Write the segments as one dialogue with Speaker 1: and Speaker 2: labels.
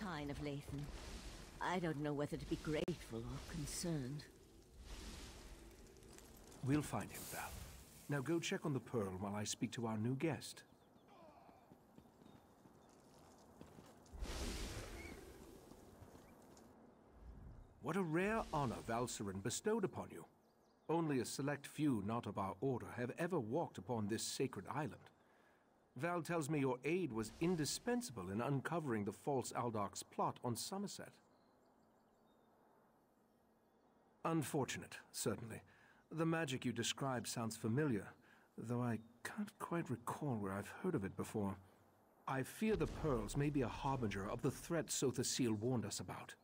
Speaker 1: sign of Lathan. I don't know whether to be grateful or concerned.
Speaker 2: We'll find him, Val. Now go check on the Pearl while I speak to our new guest. What a rare honor Valcerin bestowed upon you. Only a select few not of our order have ever walked upon this sacred island. Val tells me your aid was indispensable in uncovering the false Aldarch's plot on Summerset. Unfortunate, certainly. The magic you describe sounds familiar, though I can't quite recall where I've heard of it before. I fear the pearls may be a harbinger of the threat Sotha Seal warned us about.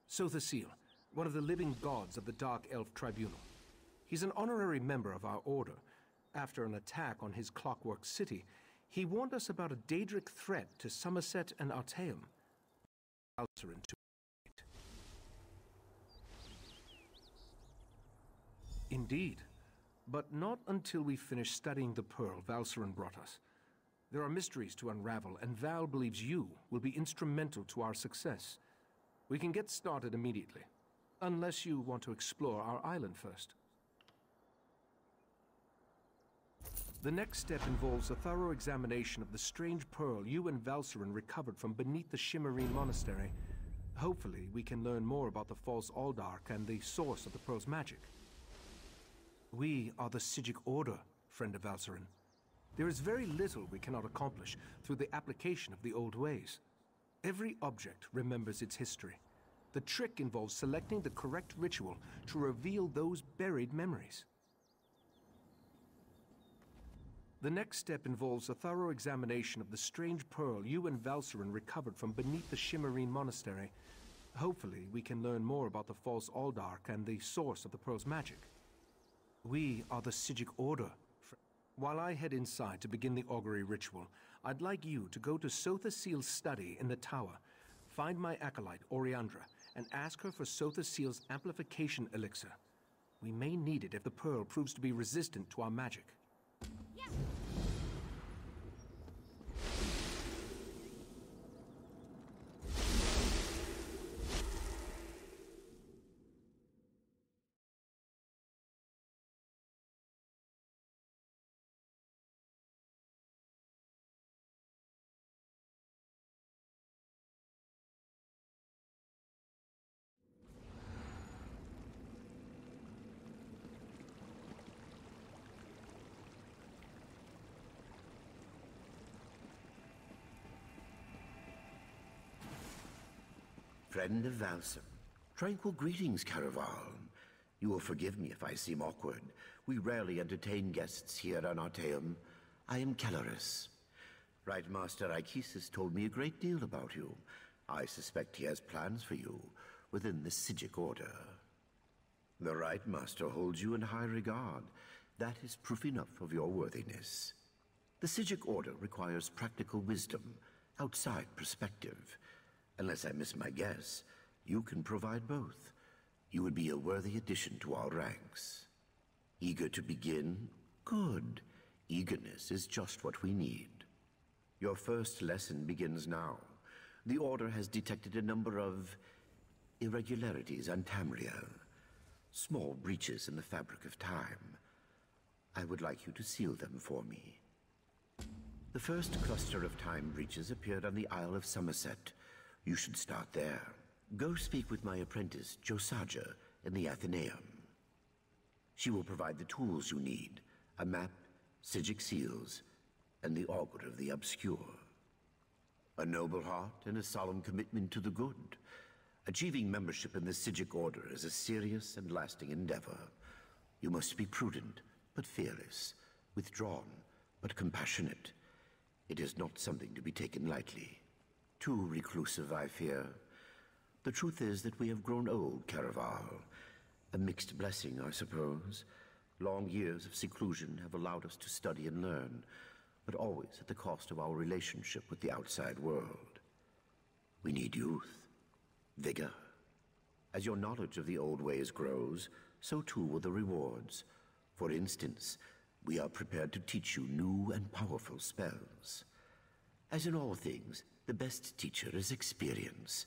Speaker 2: Sotha Seal, one of the living gods of the Dark Elf Tribunal. He's an honorary member of our order. After an attack on his Clockwork City, he warned us about a Daedric threat to Summerset and Artaeum. Indeed, but not until we finish studying the Pearl Valcerin brought us. There are mysteries to unravel, and Val believes you will be instrumental to our success. We can get started immediately, unless you want to explore our island first. The next step involves a thorough examination of the strange pearl you and Valcerin recovered from beneath the Shimmerine Monastery. Hopefully, we can learn more about the false Aldarch and the source of the pearl's magic. We are the Psijic Order, friend of Valcerin. There is very little we cannot accomplish through the application of the old ways. Every object remembers its history. The trick involves selecting the correct ritual to reveal those buried memories. The next step involves a thorough examination of the strange pearl you and Valcerin recovered from beneath the Shimmerine Monastery. Hopefully, we can learn more about the false Aldarch and the source of the pearl's magic. We are the Psijic Order. While I head inside to begin the augury ritual, I'd like you to go to Sotha Seal's study in the tower, find my acolyte, Oriandra, and ask her for Sotha Seal's amplification elixir. We may need it if the pearl proves to be resistant to our magic.
Speaker 1: Yeah.
Speaker 3: Friend of Valcem. Tranquil greetings, Caraval. You will forgive me if I seem awkward. We rarely entertain guests here on Artaeum. I am Caloris. Right Master Ichesis told me a great deal about you. I suspect he has plans for you within the Psijic Order. The Right Master holds you in high regard. That is proof enough of your worthiness. The Psijic Order requires practical wisdom, outside perspective. Unless I miss my guess, you can provide both. You would be a worthy addition to our ranks. Eager to begin? Good. Eagerness is just what we need. Your first lesson begins now. The Order has detected a number of irregularities on Tamriel. Small breaches in the fabric of time. I would like you to seal them for me. The first cluster of time breaches appeared on the Isle of Summerset. You should start there. Go speak with my apprentice, Josaja, in the Artaeum. She will provide the tools you need, a map, Psijic seals, and the Augur of the Obscure. A noble heart and a solemn commitment to the good. Achieving membership in the Psijic Order is a serious and lasting endeavor. You must be prudent, but fearless, withdrawn, but compassionate. It is not something to be taken lightly. Too reclusive, I fear. The truth is that we have grown old, Caraval. A mixed blessing, I suppose. Long years of seclusion have allowed us to study and learn, but always at the cost of our relationship with the outside world. We need youth, vigor. As your knowledge of the old ways grows, so too will the rewards. For instance, We are prepared to teach you new and powerful spells. As in all things, the best teacher is experience.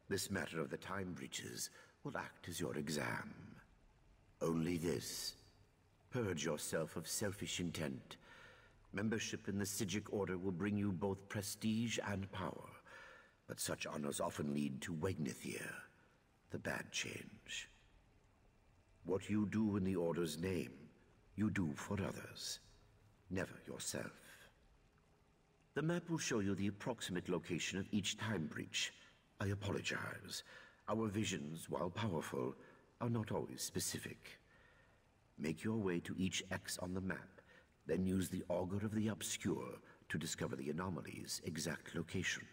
Speaker 3: This matter of the time breaches will act as your exam. Only this: purge yourself of selfish intent. Membership in the Psijic Order will bring you both prestige and power, but such honors often lead to Wegnithir, the bad change. What you do in the Order's name, you do for others, never yourself. The map will show you the approximate location of each time breach. I apologize. Our visions, while powerful, are not always specific. Make your way to each X on the map, then use the Augur of the Obscure to discover the anomaly's exact location.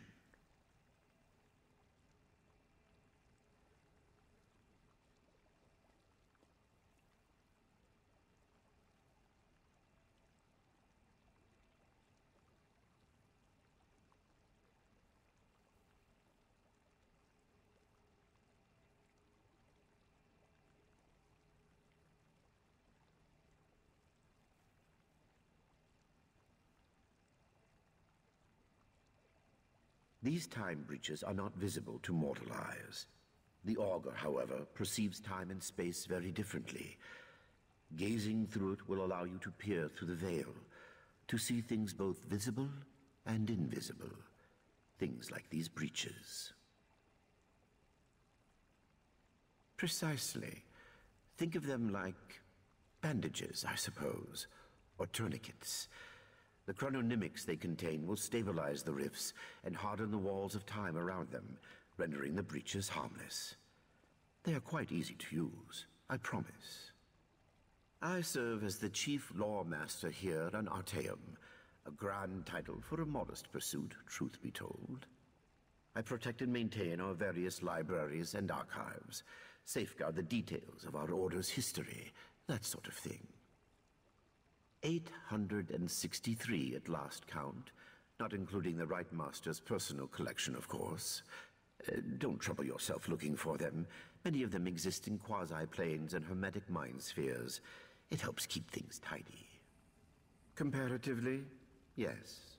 Speaker 3: These time breaches are not visible to mortal eyes. The Augur, however, perceives time and space very differently. Gazing through it will allow you to peer through the veil, to see things both visible and invisible. Things like these breaches. Precisely. Think of them like bandages, I suppose, or tourniquets. The chrononymics they contain will stabilize the rifts and harden the walls of time around them, rendering the breaches harmless. They are quite easy to use, I promise. I serve as the chief law master here on Artaeum, a grand title for a modest pursuit, truth be told. I protect and maintain our various libraries and archives, safeguard the details of our Order's history, that sort of thing. 863 at last count, not including the Right Master's personal collection, of course. Don't trouble yourself looking for them. Many of them exist in quasi-planes and hermetic mind spheres. It helps keep things tidy. Comparatively, yes.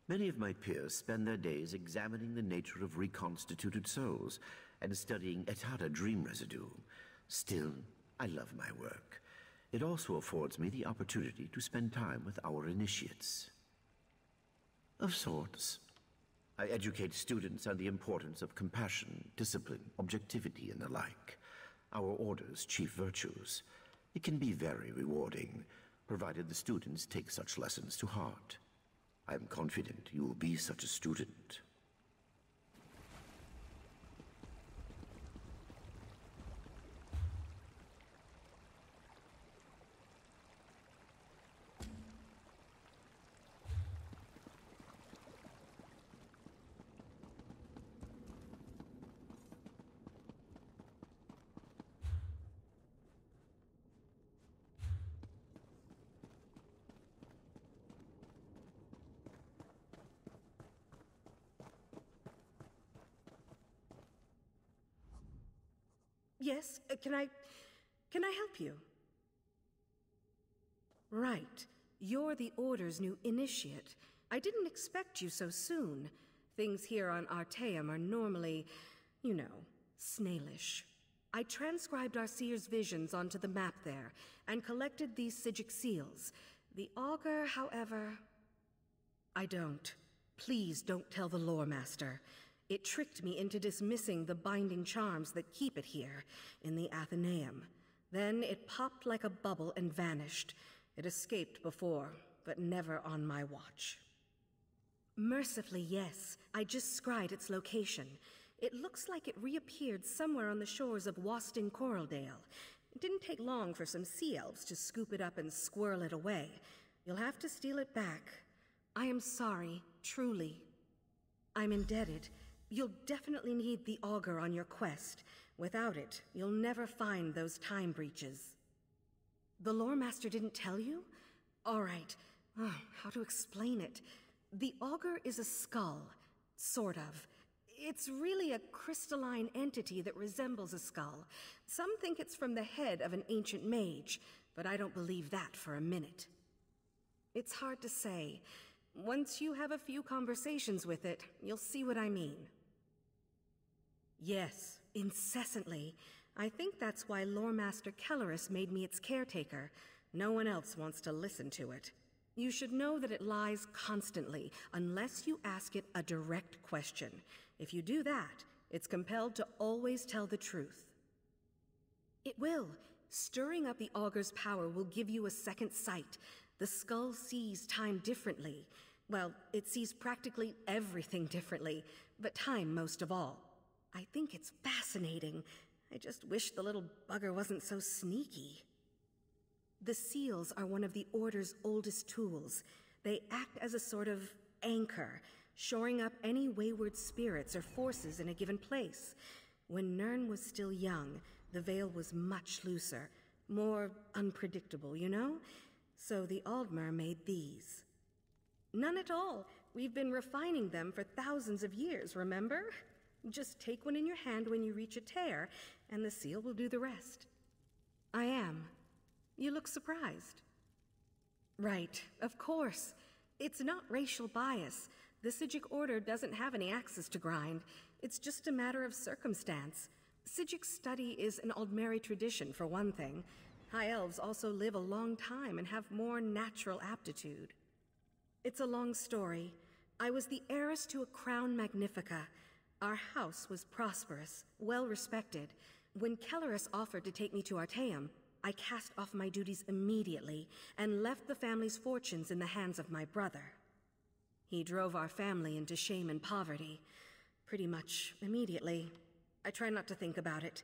Speaker 3: Many of my peers spend their days examining the nature of reconstituted souls and studying Etara dream residue. Still, I love my work. It also affords me the opportunity to spend time with our initiates. Of sorts. I educate students on the importance of compassion, discipline, objectivity, and the like. Our Order's chief virtues. It can be very rewarding, provided the students take such lessons to heart. I am confident you will be such a student.
Speaker 4: Yes, can I help you? Right. You're the Order's new initiate. I didn't expect you so soon. Things here on Artaeum are normally, you know, snailish. I transcribed our seer's visions onto the map there, and collected these Psijic seals. The Augur, however... I don't. Please don't tell the Lore Master. It tricked me into dismissing the binding charms that keep it here, in the Athenaeum. Then it popped like a bubble and vanished. It escaped before, but never on my watch. Mercifully, yes. I just scried its location. It looks like it reappeared somewhere on the shores of Wasting Coraldale. It didn't take long for some sea elves to scoop it up and squirrel it away. You'll have to steal it back. I am sorry, truly. I'm indebted. You'll definitely need the Augur on your quest. Without it, you'll never find those time breaches. The Lore Master didn't tell you? All right. How to explain it? The Augur is a skull. Sort of. It's really a crystalline entity that resembles a skull. Some think it's from the head of an ancient mage. but I don't believe that for a minute. It's hard to say. Once you have a few conversations with it, you'll see what I mean. Yes, incessantly. I think that's why Lore Master Kelleris made me its caretaker. No one else wants to listen to it. You should know that it lies constantly, unless you ask it a direct question. If you do that, it's compelled to always tell the truth. It will. Stirring up the Augur's power will give you a second sight. The skull sees time differently. Well, it sees practically everything differently, but time most of all. I think it's fascinating. I just wish the little bugger wasn't so sneaky. The seals are one of the Order's oldest tools. They act as a sort of anchor, shoring up any wayward spirits or forces in a given place. When Nirn was still young, the veil was much looser, more unpredictable, you know? So the Aldmer made these. None at all. We've been refining them for thousands of years, remember? Just take one in your hand when you reach a tear, and the seal will do the rest. I am. You look surprised. Right, of course. It's not racial bias. The Psijic Order doesn't have any axes to grind. It's just a matter of circumstance. Psijic study is an Aldmeri tradition, for one thing. High Elves also live a long time and have more natural aptitude. It's a long story. I was the heiress to a crown magnifica. Our house was prosperous, well respected. When Kelleris offered to take me to Artaeum, I cast off my duties immediately and left the family's fortunes in the hands of my brother. He drove our family into shame and poverty, pretty much immediately. I try not to think about it.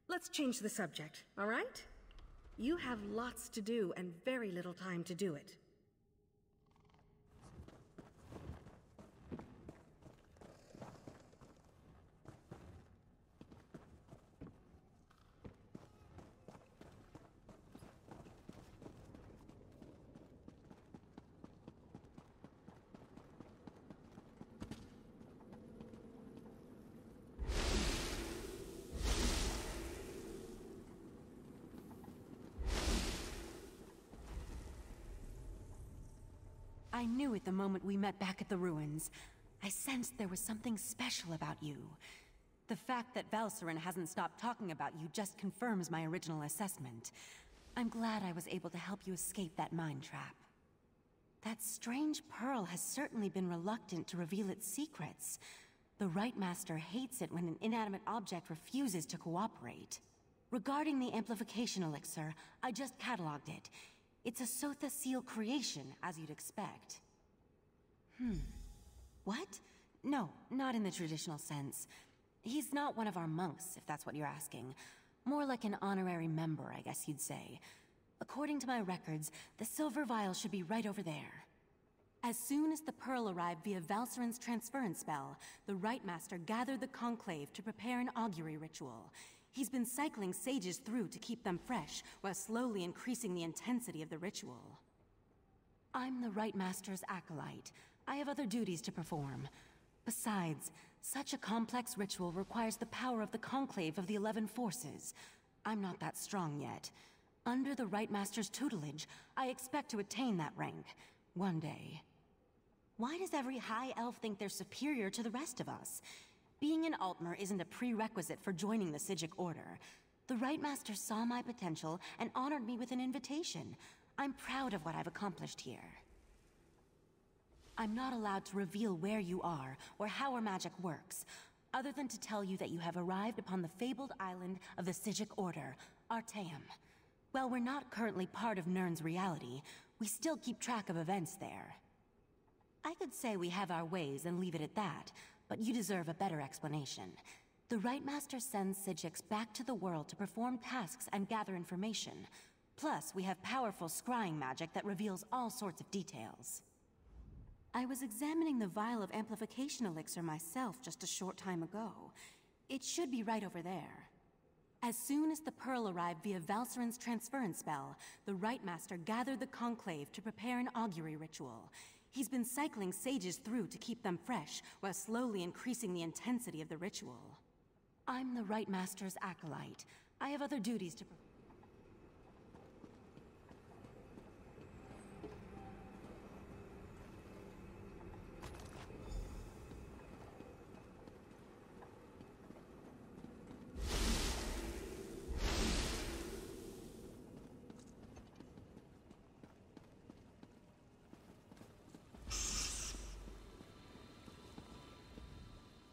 Speaker 4: Let's change the subject, all right? You have lots to do and very little time to do it.
Speaker 5: I knew it the moment we met back at the ruins. I sensed there was something special about you. The fact that Valcerin hasn't stopped talking about you just confirms my original assessment. I'm glad I was able to help you escape that mind trap. That strange pearl has certainly been reluctant to reveal its secrets. The Rite Master hates it when an inanimate object refuses to cooperate. Regarding the amplification elixir, I just cataloged it. It's a Sotha seal creation, as you'd expect. What? No, not in the traditional sense. He's not one of our monks, if that's what you're asking. More like an honorary member, I guess you'd say. According to my records, the silver vial should be right over there. As soon as the pearl arrived via Valcerin's transference spell, the Rite Master gathered the Conclave to prepare an augury ritual. He's been cycling sages through to keep them fresh, while slowly increasing the intensity of the ritual. I'm the Rite Master's acolyte. I have other duties to perform. Besides, such a complex ritual requires the power of the Conclave of the 11 Forces. I'm not that strong yet. Under the Rite Master's tutelage, I expect to attain that rank. One day. Why does every High Elf think they're superior to the rest of us? Being an Altmer isn't a prerequisite for joining the Psijic Order. The Rite Master saw my potential and honored me with an invitation. I'm proud of what I've accomplished here. I'm not allowed to reveal where you are or how our magic works, other than to tell you that you have arrived upon the fabled island of the Psijic Order, Artaeum. While we're not currently part of Nirn's reality, we still keep track of events there. I could say we have our ways and leave it at that, but you deserve a better explanation. The Rite Master sends Psijics back to the world to perform tasks and gather information. Plus, we have powerful scrying magic that reveals all sorts of details. I was examining the vial of amplification elixir myself just a short time ago. It should be right over there. As soon as the pearl arrived via Valcerin's transference spell, the Rite Master gathered the Conclave to prepare an augury ritual. He's been cycling sages through to keep them fresh, while slowly increasing the intensity of the ritual. I'm the Rite Master's acolyte. I have other duties to perform.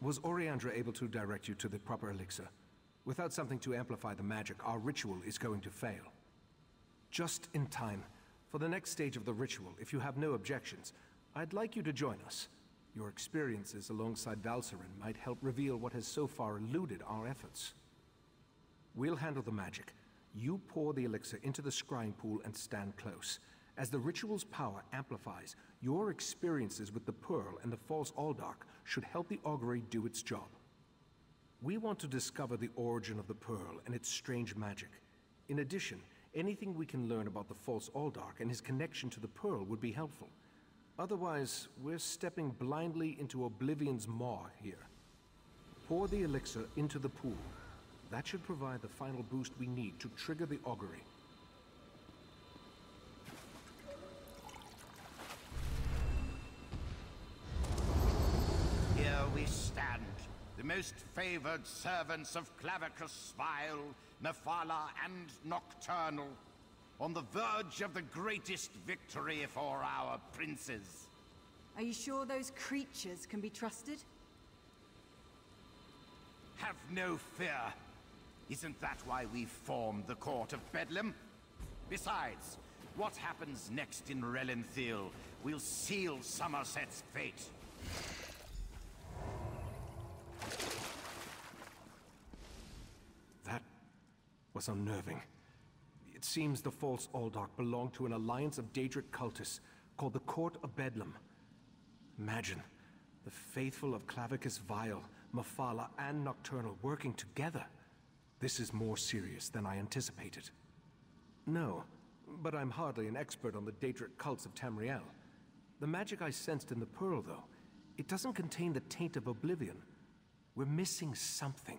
Speaker 2: Was Oriandra able to direct you to the proper elixir? Without something to amplify the magic, our ritual is going to fail. Just in time. For the next stage of the ritual, if you have no objections, I'd like you to join us. Your experiences alongside Valserin might help reveal what has so far eluded our efforts. We'll handle the magic. You pour the elixir into the scrying pool and stand close. As the ritual's power amplifies, your experiences with the Pearl and the false Aldark should help the augury do its job. We want to discover the origin of the Pearl and its strange magic. In addition, anything we can learn about the false Aldark and his connection to the Pearl would be helpful. Otherwise, we're stepping blindly into Oblivion's maw here. Pour the elixir into the pool. That should provide the final boost we need to trigger the augury.
Speaker 6: Here we stand, the most favored servants of Clavicus Vile, Mephala, and Nocturnal, on the verge of the greatest victory for our princes.
Speaker 7: Are you sure those creatures can be trusted?
Speaker 6: Have no fear. Isn't that why we formed the Court of Bedlam? Besides, what happens next in Relenthil will seal Summerset's fate.
Speaker 2: That was unnerving. It seems the false Aldark belonged to an alliance of Daedric cultists called the Court of Bedlam. Imagine, the faithful of Clavicus Vile, Mephala, and Nocturnal working together. This is more serious than I anticipated. No, but I'm hardly an expert on the Daedric cults of Tamriel. The magic I sensed in the Pearl, though, it doesn't contain the taint of Oblivion. We're missing something,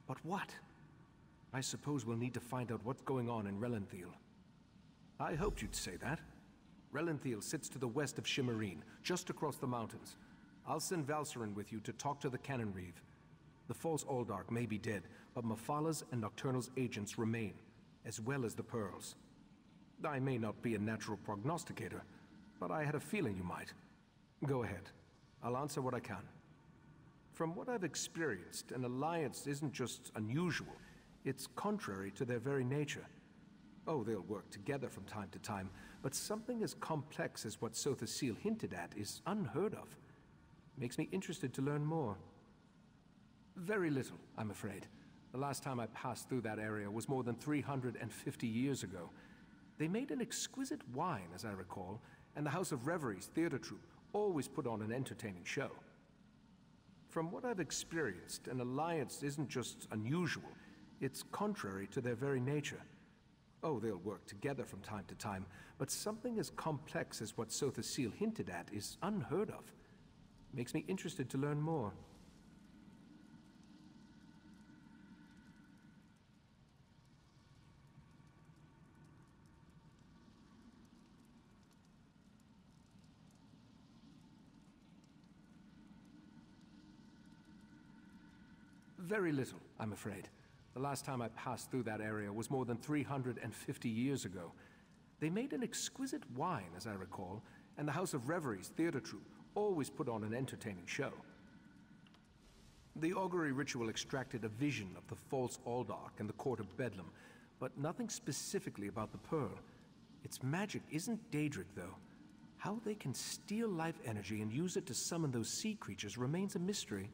Speaker 2: but what? I suppose we'll need to find out what's going on in Relenthil. I hoped you'd say that. Relenthil sits to the west of Shimmerine, just across the mountains. I'll send Valserin with you to talk to the Cannon Reeve. The false Aldark may be dead, but Mephala's and Nocturnal's agents remain, as well as the Pearls. I may not be a natural prognosticator, but I had a feeling you might. Go ahead. I'll answer what I can. From what I've experienced, an alliance isn't just unusual. It's contrary to their very nature. Oh, they'll work together from time to time, but something as complex as what Sotha Seal hinted at is unheard of. Makes me interested to learn more. Very little, I'm afraid. The last time I passed through that area was more than 350 years ago. They made an exquisite wine, as I recall, and the House of Reveries theater troupe always put on an entertaining show. From what I've experienced, an alliance isn't just unusual. It's contrary to their very nature. Oh, they'll work together from time to time, but something as complex as what Sotha Seal hinted at is unheard of. Makes me interested to learn more. Very little, I'm afraid. The last time I passed through that area was more than 350 years ago. They made an exquisite wine, as I recall, and the House of Reveries theater troupe always put on an entertaining show. The augury ritual extracted a vision of the false Aldark and the Court of Bedlam, but nothing specifically about the Pearl. Its magic isn't Daedric, though. How they can steal life energy and use it to summon those sea creatures remains a mystery.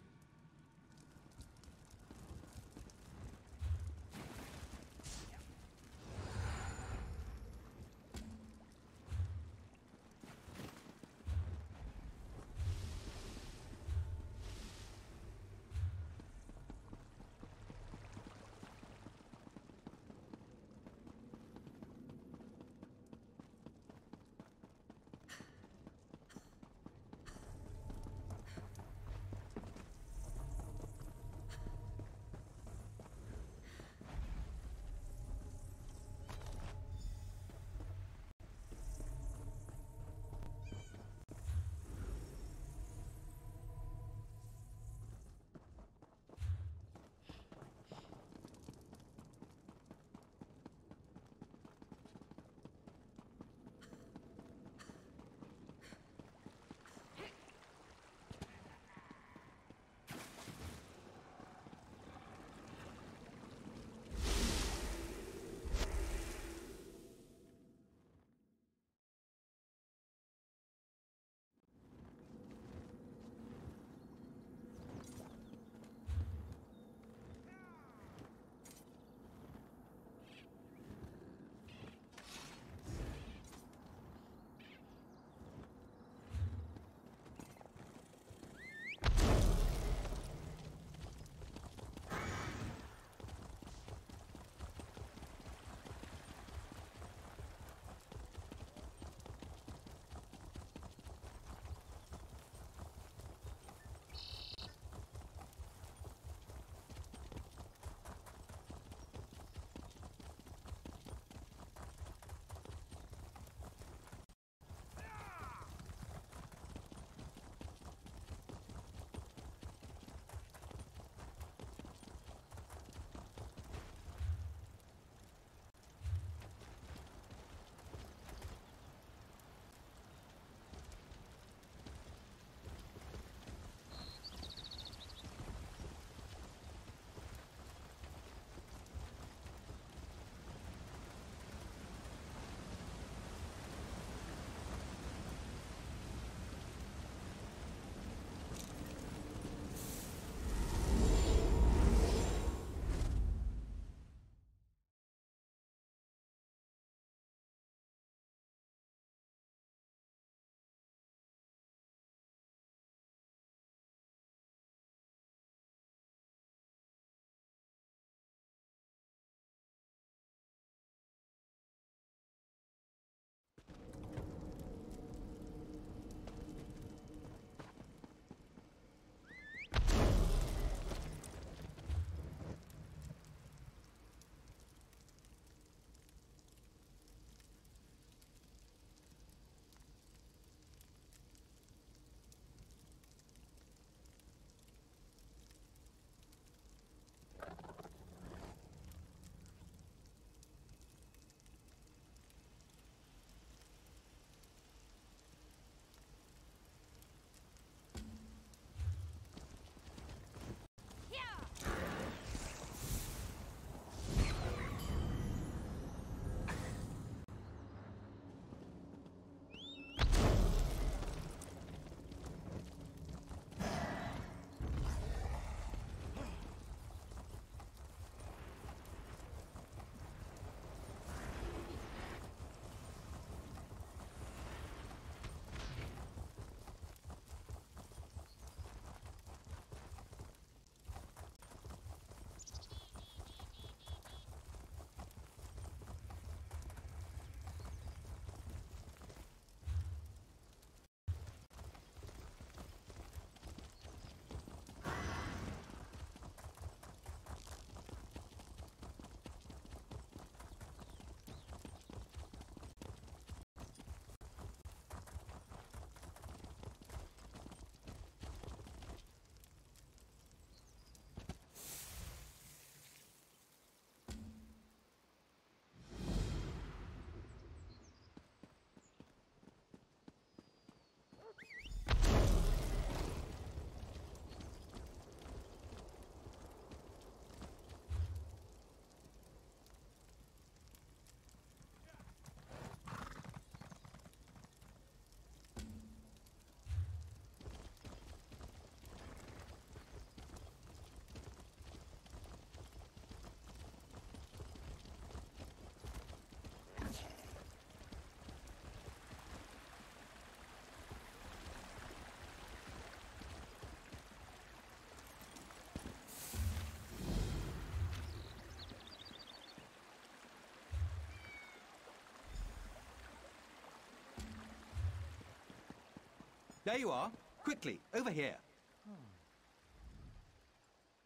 Speaker 8: There you are. Quickly, over here.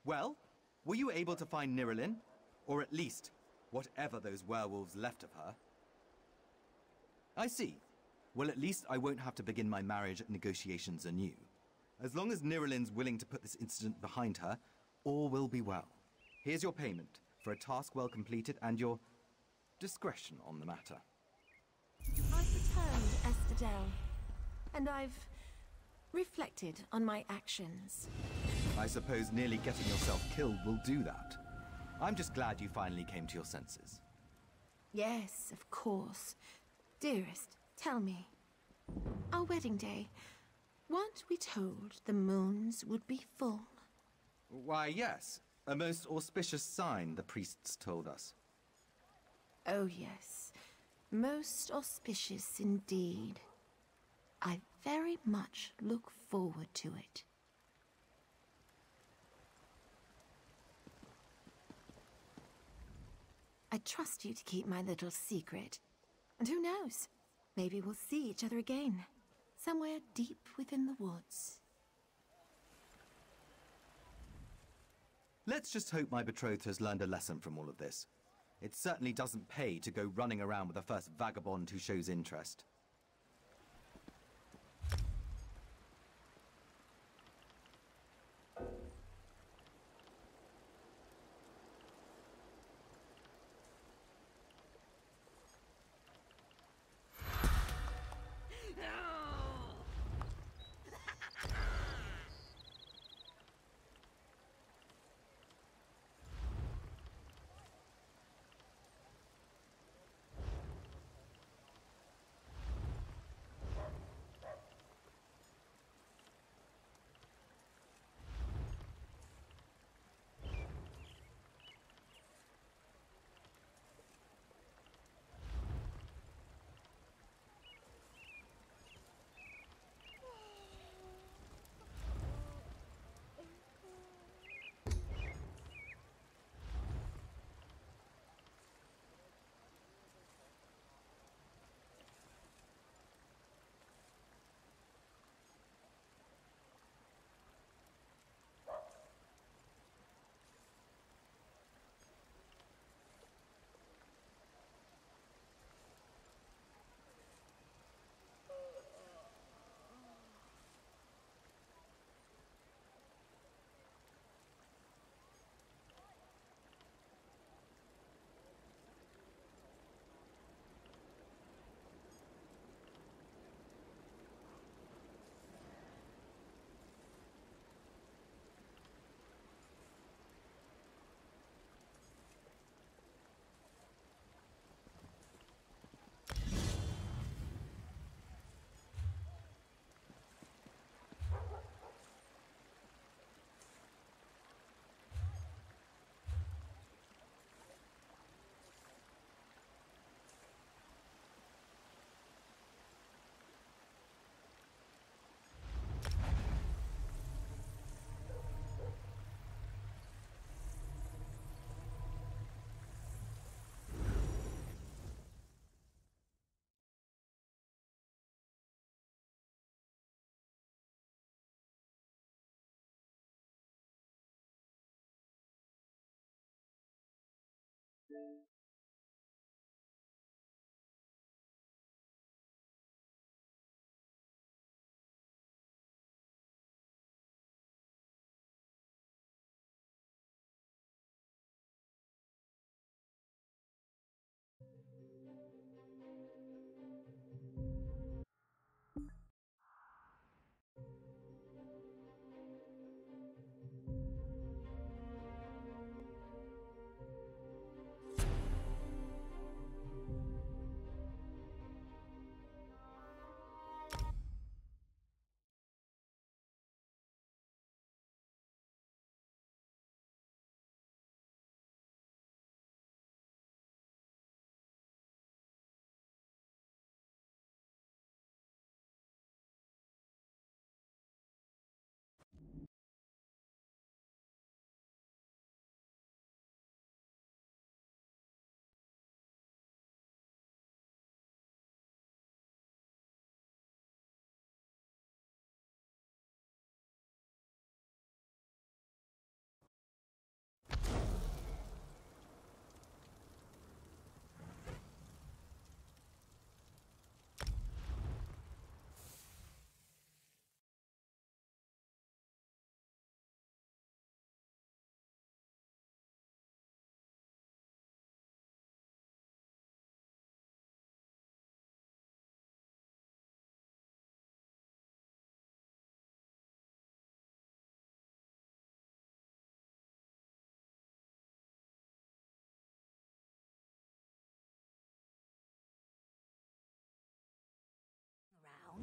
Speaker 8: Well, were you able to find Nirelin? Or at least, whatever those werewolves left of her? I see. Well, at least I won't have to begin my marriage negotiations anew. As long as Nirelin's willing to put this incident behind her, all will be well. Here's your payment for a task well completed and your discretion on the matter.
Speaker 9: I've returned, Estadel, and I've reflected on my actions.
Speaker 8: I suppose nearly getting yourself killed will do that. I'm just glad you finally came to your senses.
Speaker 9: Yes, of course. Dearest, tell me. Our wedding day, weren't we told the moons would be full?
Speaker 8: Why, yes. A most auspicious sign, the priests told us.
Speaker 9: Oh, yes. Most auspicious indeed. I very much look forward to it. I trust you to keep my little secret. And who knows? Maybe we'll see each other again. Somewhere deep within the woods.
Speaker 8: Let's just hope my betrothed has learned a lesson from all of this. It certainly doesn't pay to go running around with the first vagabond who shows interest.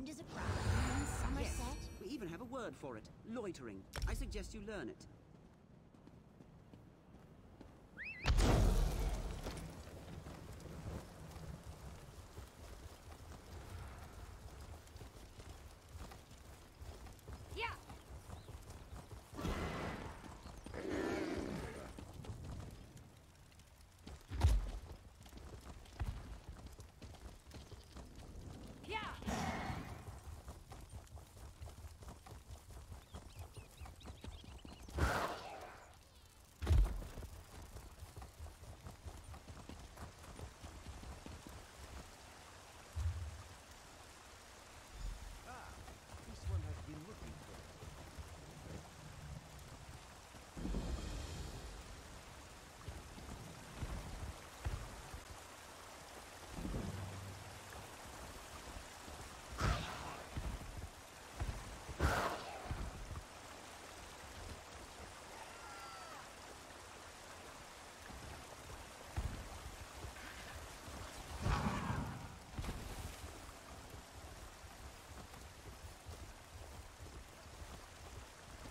Speaker 10: And is a crime in Summerset?
Speaker 11: Yes. We even have a word for it. Loitering. I suggest you learn it.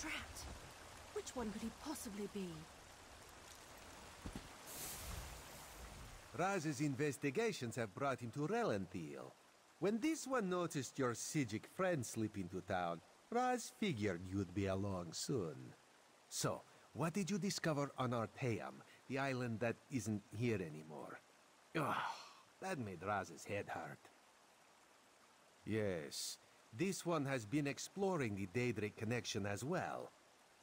Speaker 4: Drat! Which one could he possibly be?
Speaker 12: Raz's investigations have brought him to Relenthiel. When this one noticed your Sijic friend slip into town, Raz figured you'd be along soon. So, what did you discover on Artaeum, the island that isn't here anymore? Ugh, that made Raz's head hurt. Yes, this one has been exploring the Daedric connection as well.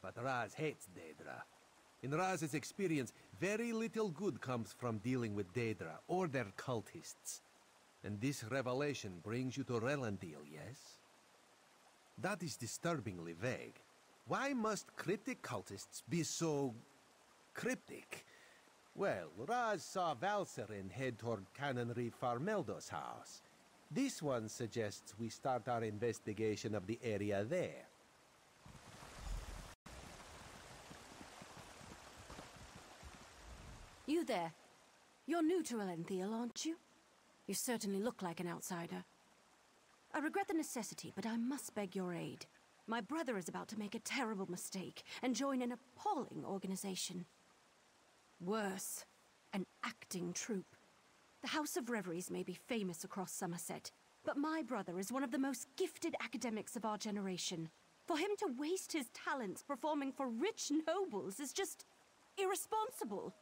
Speaker 12: But Raz hates Daedra. In Raz's experience, very little good comes from dealing with Daedra or their cultists. And this revelation brings you to Relenthiel, yes? That is disturbingly vague. Why must cryptic cultists be so... cryptic? Well, Raz saw Valserin head toward Canonry Farmeldo's house. This one suggests we start our investigation of the area there.
Speaker 4: You there. You're new to Relenthiel, aren't you? You certainly look like an outsider. I regret the necessity, but I must beg your aid. My brother is about to make a terrible mistake and join an appalling organization. Worse, an acting troupe. The House of Reveries may be famous across Summerset, but my brother is one of the most gifted academics of our generation. For him to waste his talents performing for rich nobles is just irresponsible.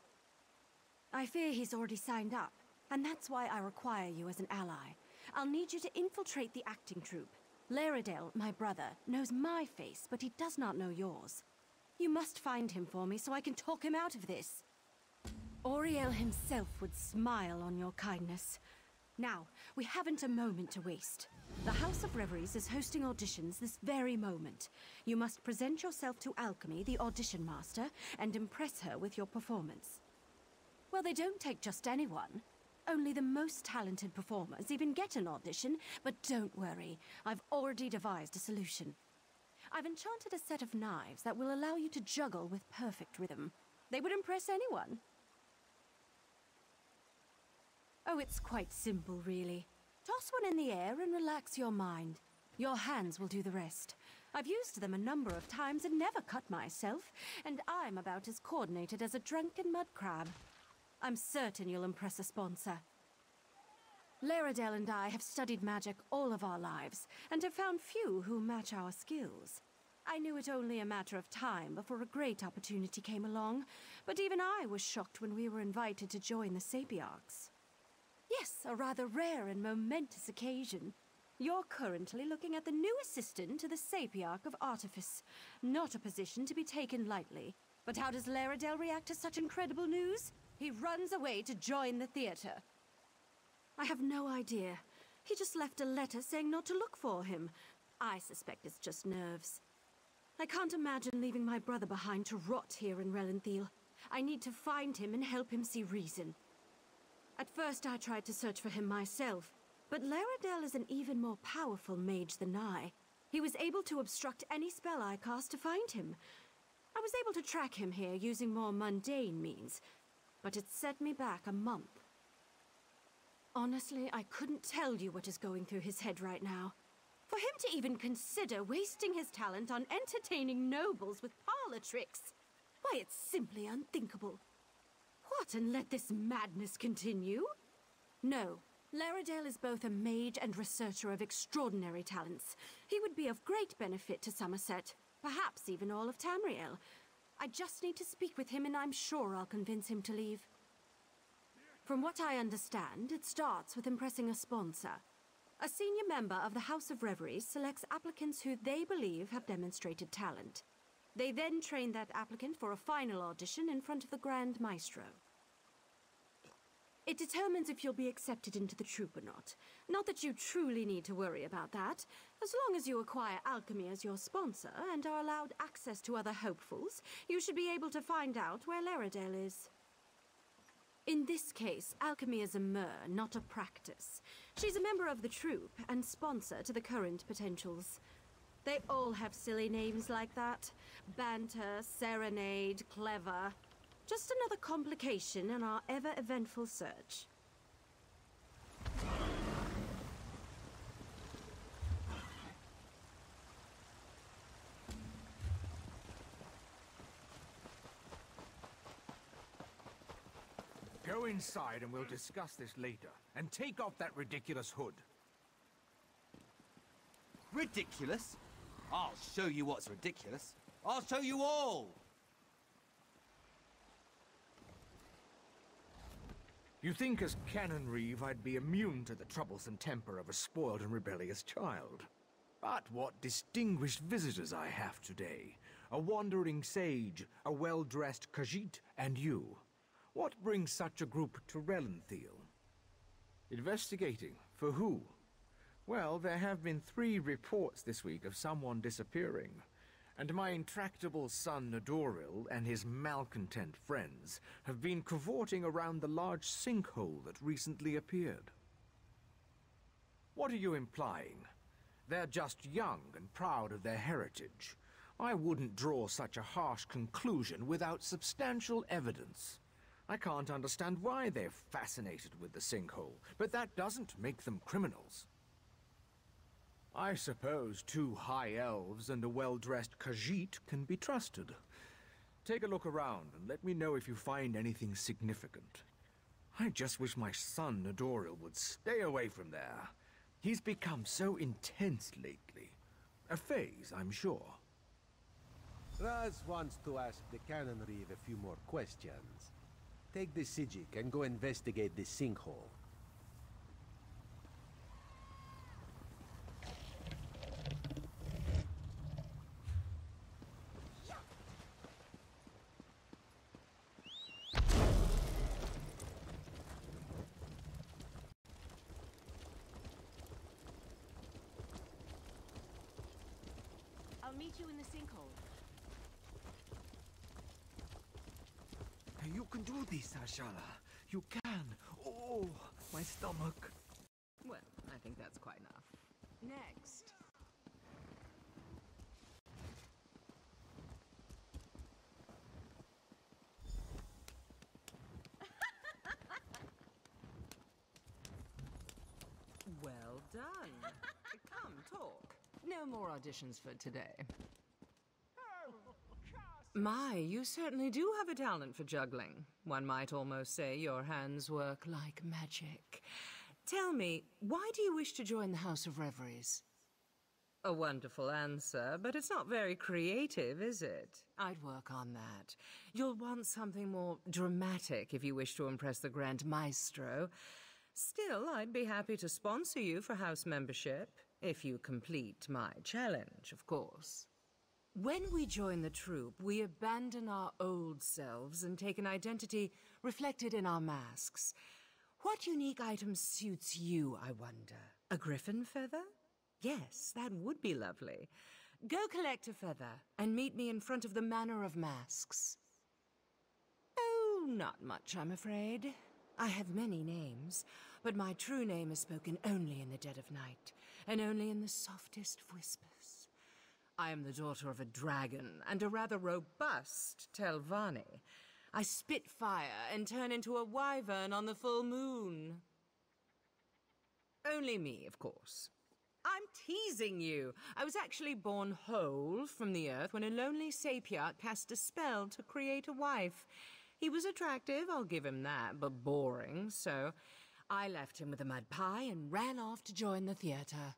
Speaker 4: I fear he's already signed up, and that's why I require you as an ally. I'll need you to infiltrate the acting troupe. Laredale, my brother, knows my face, but he does not know yours. You must find him for me so I can talk him out of this. Auriel himself would smile on your kindness. Now, we haven't a moment to waste. The House of Reveries is hosting auditions this very moment. You must present yourself to Alchemy, the audition master, and impress her with your performance. Well, they don't take just anyone. Only the most talented performers even get an audition, but don't worry, I've already devised a solution. I've enchanted a set of knives that will allow you to juggle with perfect rhythm. They would impress anyone. Oh, it's quite simple, really. Toss one in the air and relax your mind. Your hands will do the rest. I've used them a number of times and never cut myself, and I'm about as coordinated as a drunken mud crab. I'm certain you'll impress a sponsor. Laredale and I have studied magic all of our lives, and have found few who match our skills. I knew it only a matter of time before a great opportunity came along, but even I was shocked when we were invited to join the Sapiarchs. Yes, a rather rare and momentous occasion. You're currently looking at the new assistant to the Sapiarch of Artifice. Not a position to be taken lightly. But how does Laredale react to such incredible news? He runs away to join the theater. I have no idea. He just left a letter saying not to look for him. I suspect it's just nerves. I can't imagine leaving my brother behind to rot here in Relenthiel. I need to find him and help him see reason. At first I tried to search for him myself, but Laredale is an even more powerful mage than I. He was able to obstruct any spell I cast to find him. I was able to track him here using more mundane means, but it set me back a month. Honestly, I couldn't tell you what is going through his head right now.
Speaker 13: For him to even consider wasting his talent on entertaining nobles with parlor tricks, why, it's simply unthinkable. What, and let this madness continue? No, Laredale is both a mage and researcher of extraordinary talents. He would be of great benefit to Summerset, perhaps even all of Tamriel. I just need to speak with him and I'm sure I'll convince him to leave. From what I understand, it starts with impressing a sponsor. A senior member of the House of Reveries selects applicants who they believe have demonstrated talent. They then train that applicant for a final audition in front of the Grand Maestro. It determines if you'll be accepted into the troupe or not. Not that you truly need to worry about that. As long as you acquire alchemy as your sponsor and are allowed access to other hopefuls, you should be able to find out where Laredale is. In this case, alchemy is a mer, not a practice. She's a member of the troupe and sponsor to the current potentials. They all have silly names like that. Banter, serenade, clever. Just another complication in our ever-eventful search.
Speaker 14: Go inside and we'll discuss this later. And take off that ridiculous hood.
Speaker 8: Ridiculous? I'll show you what's ridiculous. I'll show you all!
Speaker 14: You think as Canon Reeve I'd be immune to the troublesome temper of a spoiled and rebellious child. But what distinguished visitors I have today. A wandering sage, a well-dressed Khajiit, and you. What brings such a group to Relenthal? Investigating. For who? Well, there have been 3 reports this week of someone disappearing. And my intractable son Nadoril and his malcontent friends have been cavorting around the large sinkhole that recently appeared. What are you implying? They're just young and proud of their heritage. I wouldn't draw such a harsh conclusion without substantial evidence. I can't understand why they're fascinated with the sinkhole, but that doesn't make them criminals. I suppose 2 high elves and a well-dressed Khajiit can be trusted. Take a look around and let me know if you find anything significant. I just wish my son Nadoril would stay away from there. He's become so intense lately. A phase, I'm sure.
Speaker 12: Raz wants to ask the Canon Reeve a few more questions. Take the Sijik and go investigate the sinkhole.
Speaker 1: I'll meet you in the sinkhole.
Speaker 14: You can do this, Ashala. You can. Oh, my stomach.
Speaker 15: Well, I think that's quite enough. Next. Well done. Come, talk. No more auditions for today. My, you certainly do have a talent for juggling. One might almost say your hands work like magic. Tell me, why do you wish to join the House of Reveries? A wonderful answer, but it's not very creative, is it? I'd work on that. You'll want something more dramatic if you wish to impress the Grand Maestro. Still, I'd be happy to sponsor you for house membership, if you complete my challenge, of course. When we join the troupe, we abandon our old selves and take an identity reflected in our masks. What unique item suits you, I wonder? A griffin feather? Yes, that would be lovely. Go collect a feather and meet me in front of the Manor of Masks. Oh, not much, I'm afraid. I have many names, but my true name is spoken only in the dead of night, and only in the softest whispers. I am the daughter of a dragon and a rather robust Telvanni. I spit fire and turn into a wyvern on the full moon. Only me, of course. I'm teasing you. I was actually born whole from the earth when a lonely sapiarch cast a spell to create a wife. He was attractive, I'll give him that, but boring, so I left him with a mud pie and ran off to join the theater.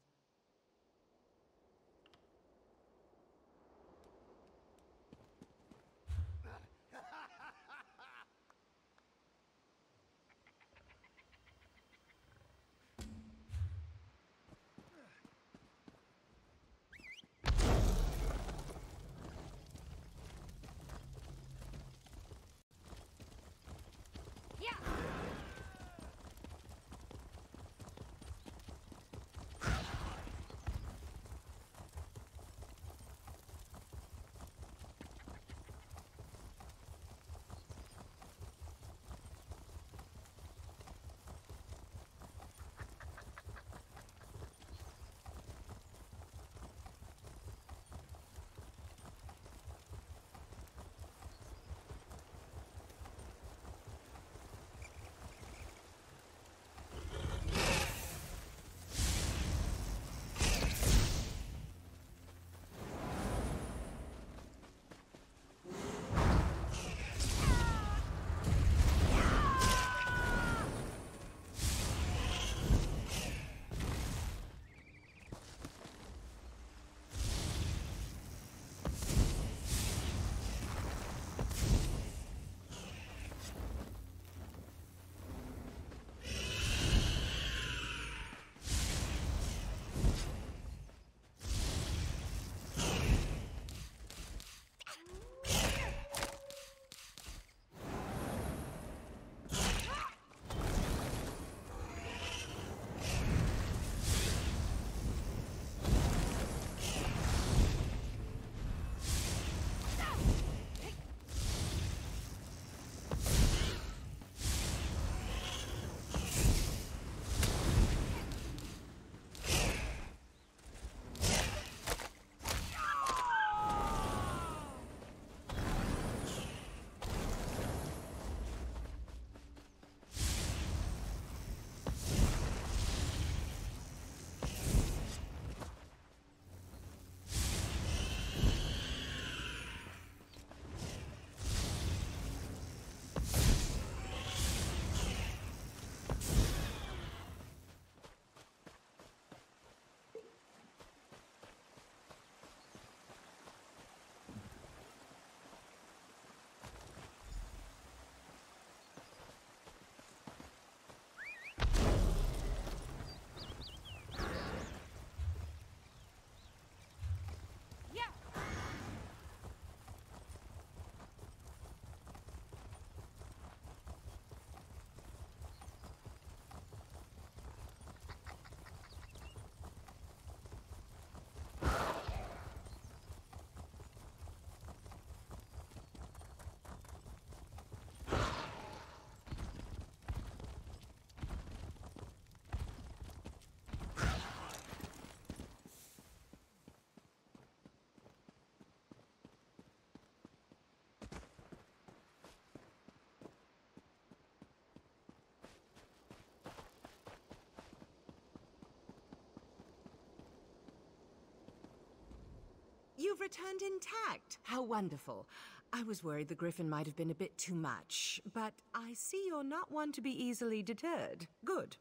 Speaker 15: You've returned intact. How wonderful. I was worried the Griffin might have been a bit too much, but I see you're not one to be easily deterred. Good.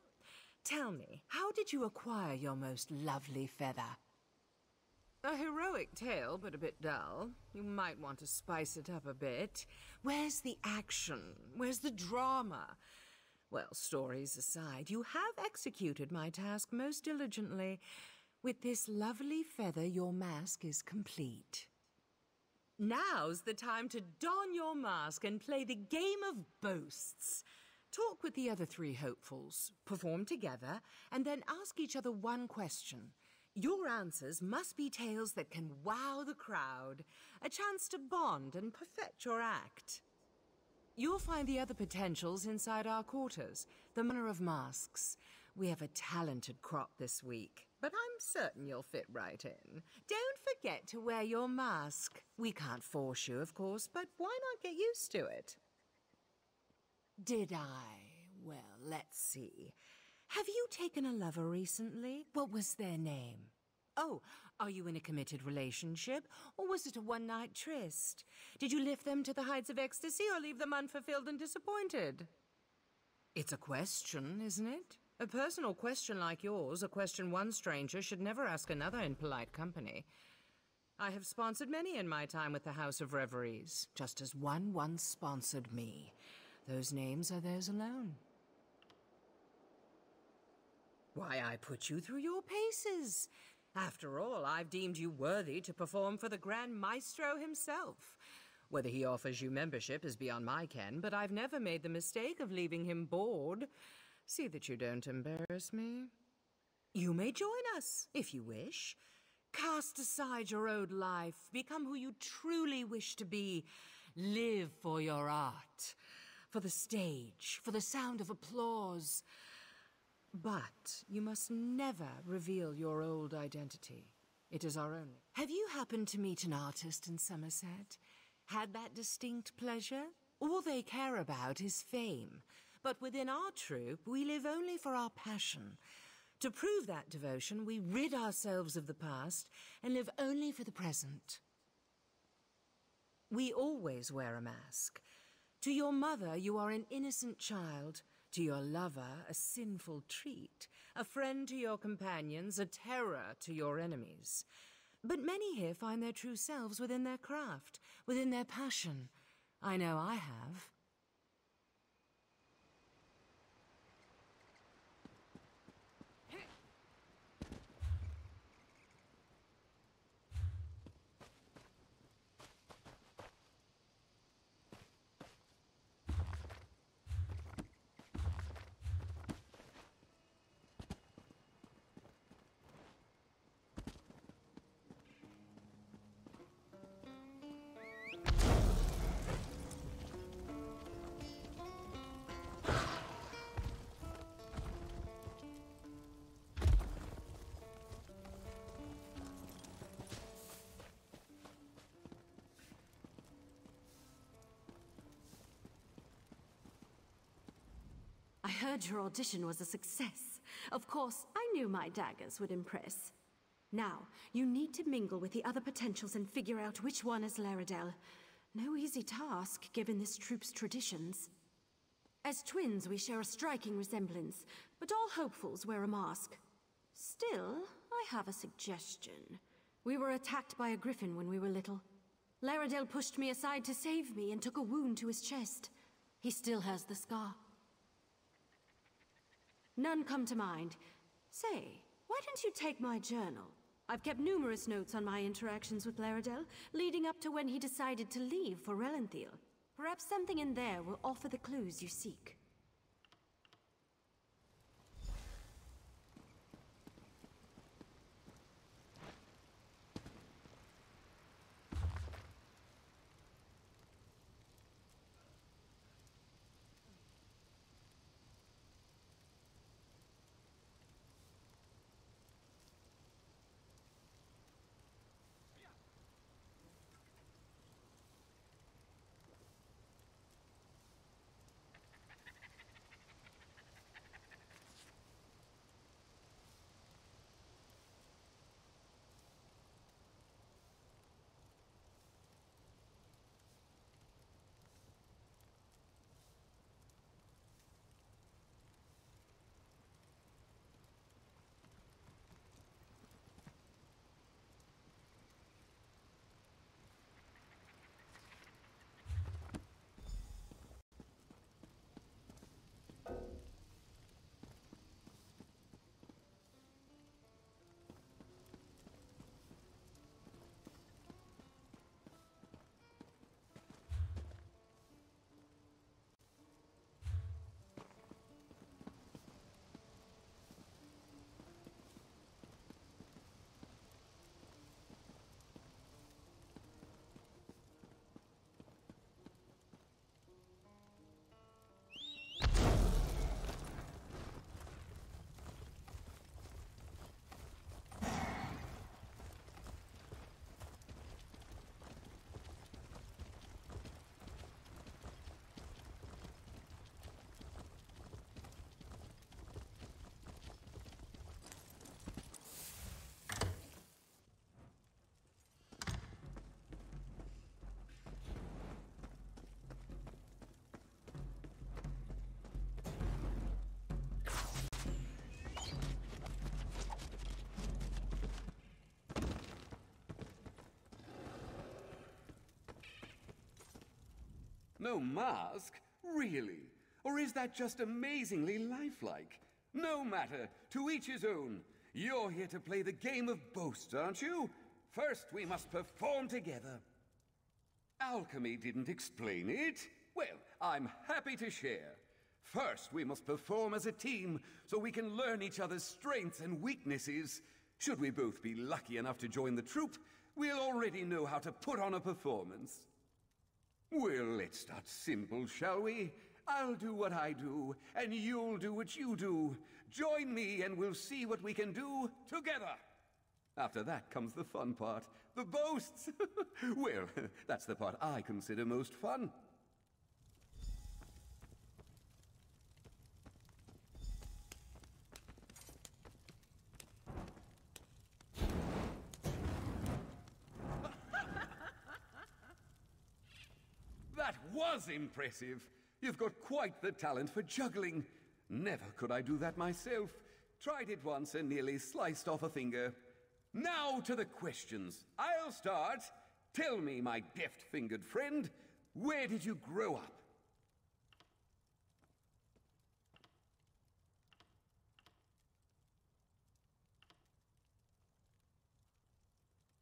Speaker 15: Tell me, how did you acquire your most lovely feather? A heroic tale, but a bit dull. You might want to spice it up a bit. Where's the action? Where's the drama? Well, stories aside, you have executed my task most diligently. With this lovely feather, your mask is complete. Now's the time to don your mask and play the game of boasts. Talk with the other three hopefuls, perform together, and then ask each other one question. Your answers must be tales that can wow the crowd, a chance to bond and perfect your act. You'll find the other potentials inside our quarters, the manor of masks. We have a talented crop this week, but I'm certain you'll fit right in. Don't forget to wear your mask. We can't force you, of course, but why not get used to it? Did I? Well, let's see. Have you taken a lover recently? What was their name? Oh, are you in a committed relationship, or was it a one-night tryst? Did you lift them to the heights of ecstasy, or leave them unfulfilled and disappointed? It's a question, isn't it? A personal question like yours, a question one stranger should never ask another in polite company. I have sponsored many in my time with the House of Reveries, just as one once sponsored me. Those names are theirs alone. Why, I put you through your paces. After all, I've deemed you worthy to perform for the Grand Maestro himself. Whether he offers you membership is beyond my ken, but I've never made the mistake of leaving him bored. See that you don't embarrass me. You may join us, if you wish. Cast aside your old life, become who you truly wish to be. Live for your art, for the stage, for the sound of applause. But you must never reveal your old identity. It is our only. Have you happened to meet an artist in Summerset? Had that distinct pleasure? All they care about is fame. But within our troupe, we live only for our passion. To prove that devotion, we rid ourselves of the past and live only for the present. We always wear a mask. To your mother, you are an innocent child. To your lover, a sinful treat. A friend to your companions, a terror to your enemies. But many here find their true selves within their craft, within their passion. I know I have.
Speaker 13: I heard your audition was a success. Of course, I knew my daggers would impress. Now, you need to mingle with the other potentials and figure out which one is Laredel. No easy task, given this troupe's traditions. As twins, we share a striking resemblance, but all hopefuls wear a mask. Still, I have a suggestion. We were attacked by a griffin when we were little. Laredel pushed me aside to save me and took a wound to his chest. He still has the scar. None come to mind. Say, why don't you take my journal? I've kept numerous notes on my interactions with Laredel, leading up to when he decided to leave for Relanthiel. Perhaps something in there will offer the clues you seek.
Speaker 16: No mask? Really? Or is that just amazingly lifelike? No matter, to each his own. You're here to play the game of boast, aren't you? First, we must perform together. Alchemy didn't explain it. Well, I'm happy to share. First, we must perform as a team so we can learn each other's strengths and weaknesses. Should we both be lucky enough to join the troupe, we'll already know how to put on a performance. Well, let's start simple, shall we? I'll do what I do, and you'll do what you do. Join me and we'll see what we can do together. After that comes the fun part, the boasts. Well, that's the part I consider most fun. That was impressive. You've got quite the talent for juggling. Never could I do that myself. Tried it once and nearly sliced off a finger. Now to the questions. I'll start. Tell me, my deft-fingered friend, where did you grow up?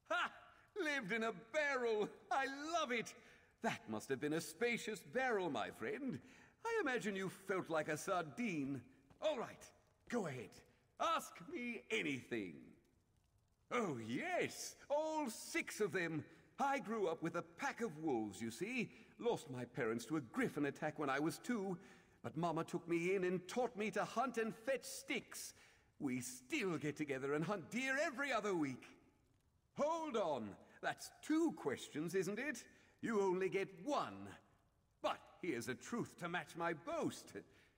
Speaker 16: Ha! Lived in a barrel. I love it. That must have been a spacious barrel, my friend. I imagine you felt like a sardine. All right, go ahead. Ask me anything. Oh, yes, all 6 of them. I grew up with a pack of wolves, you see. Lost my parents to a griffin attack when I was 2, but Mama took me in and taught me to hunt and fetch sticks. We still get together and hunt deer every other week. Hold on, that's 2 questions, isn't it? You only get 1. But here's a truth to match my boast.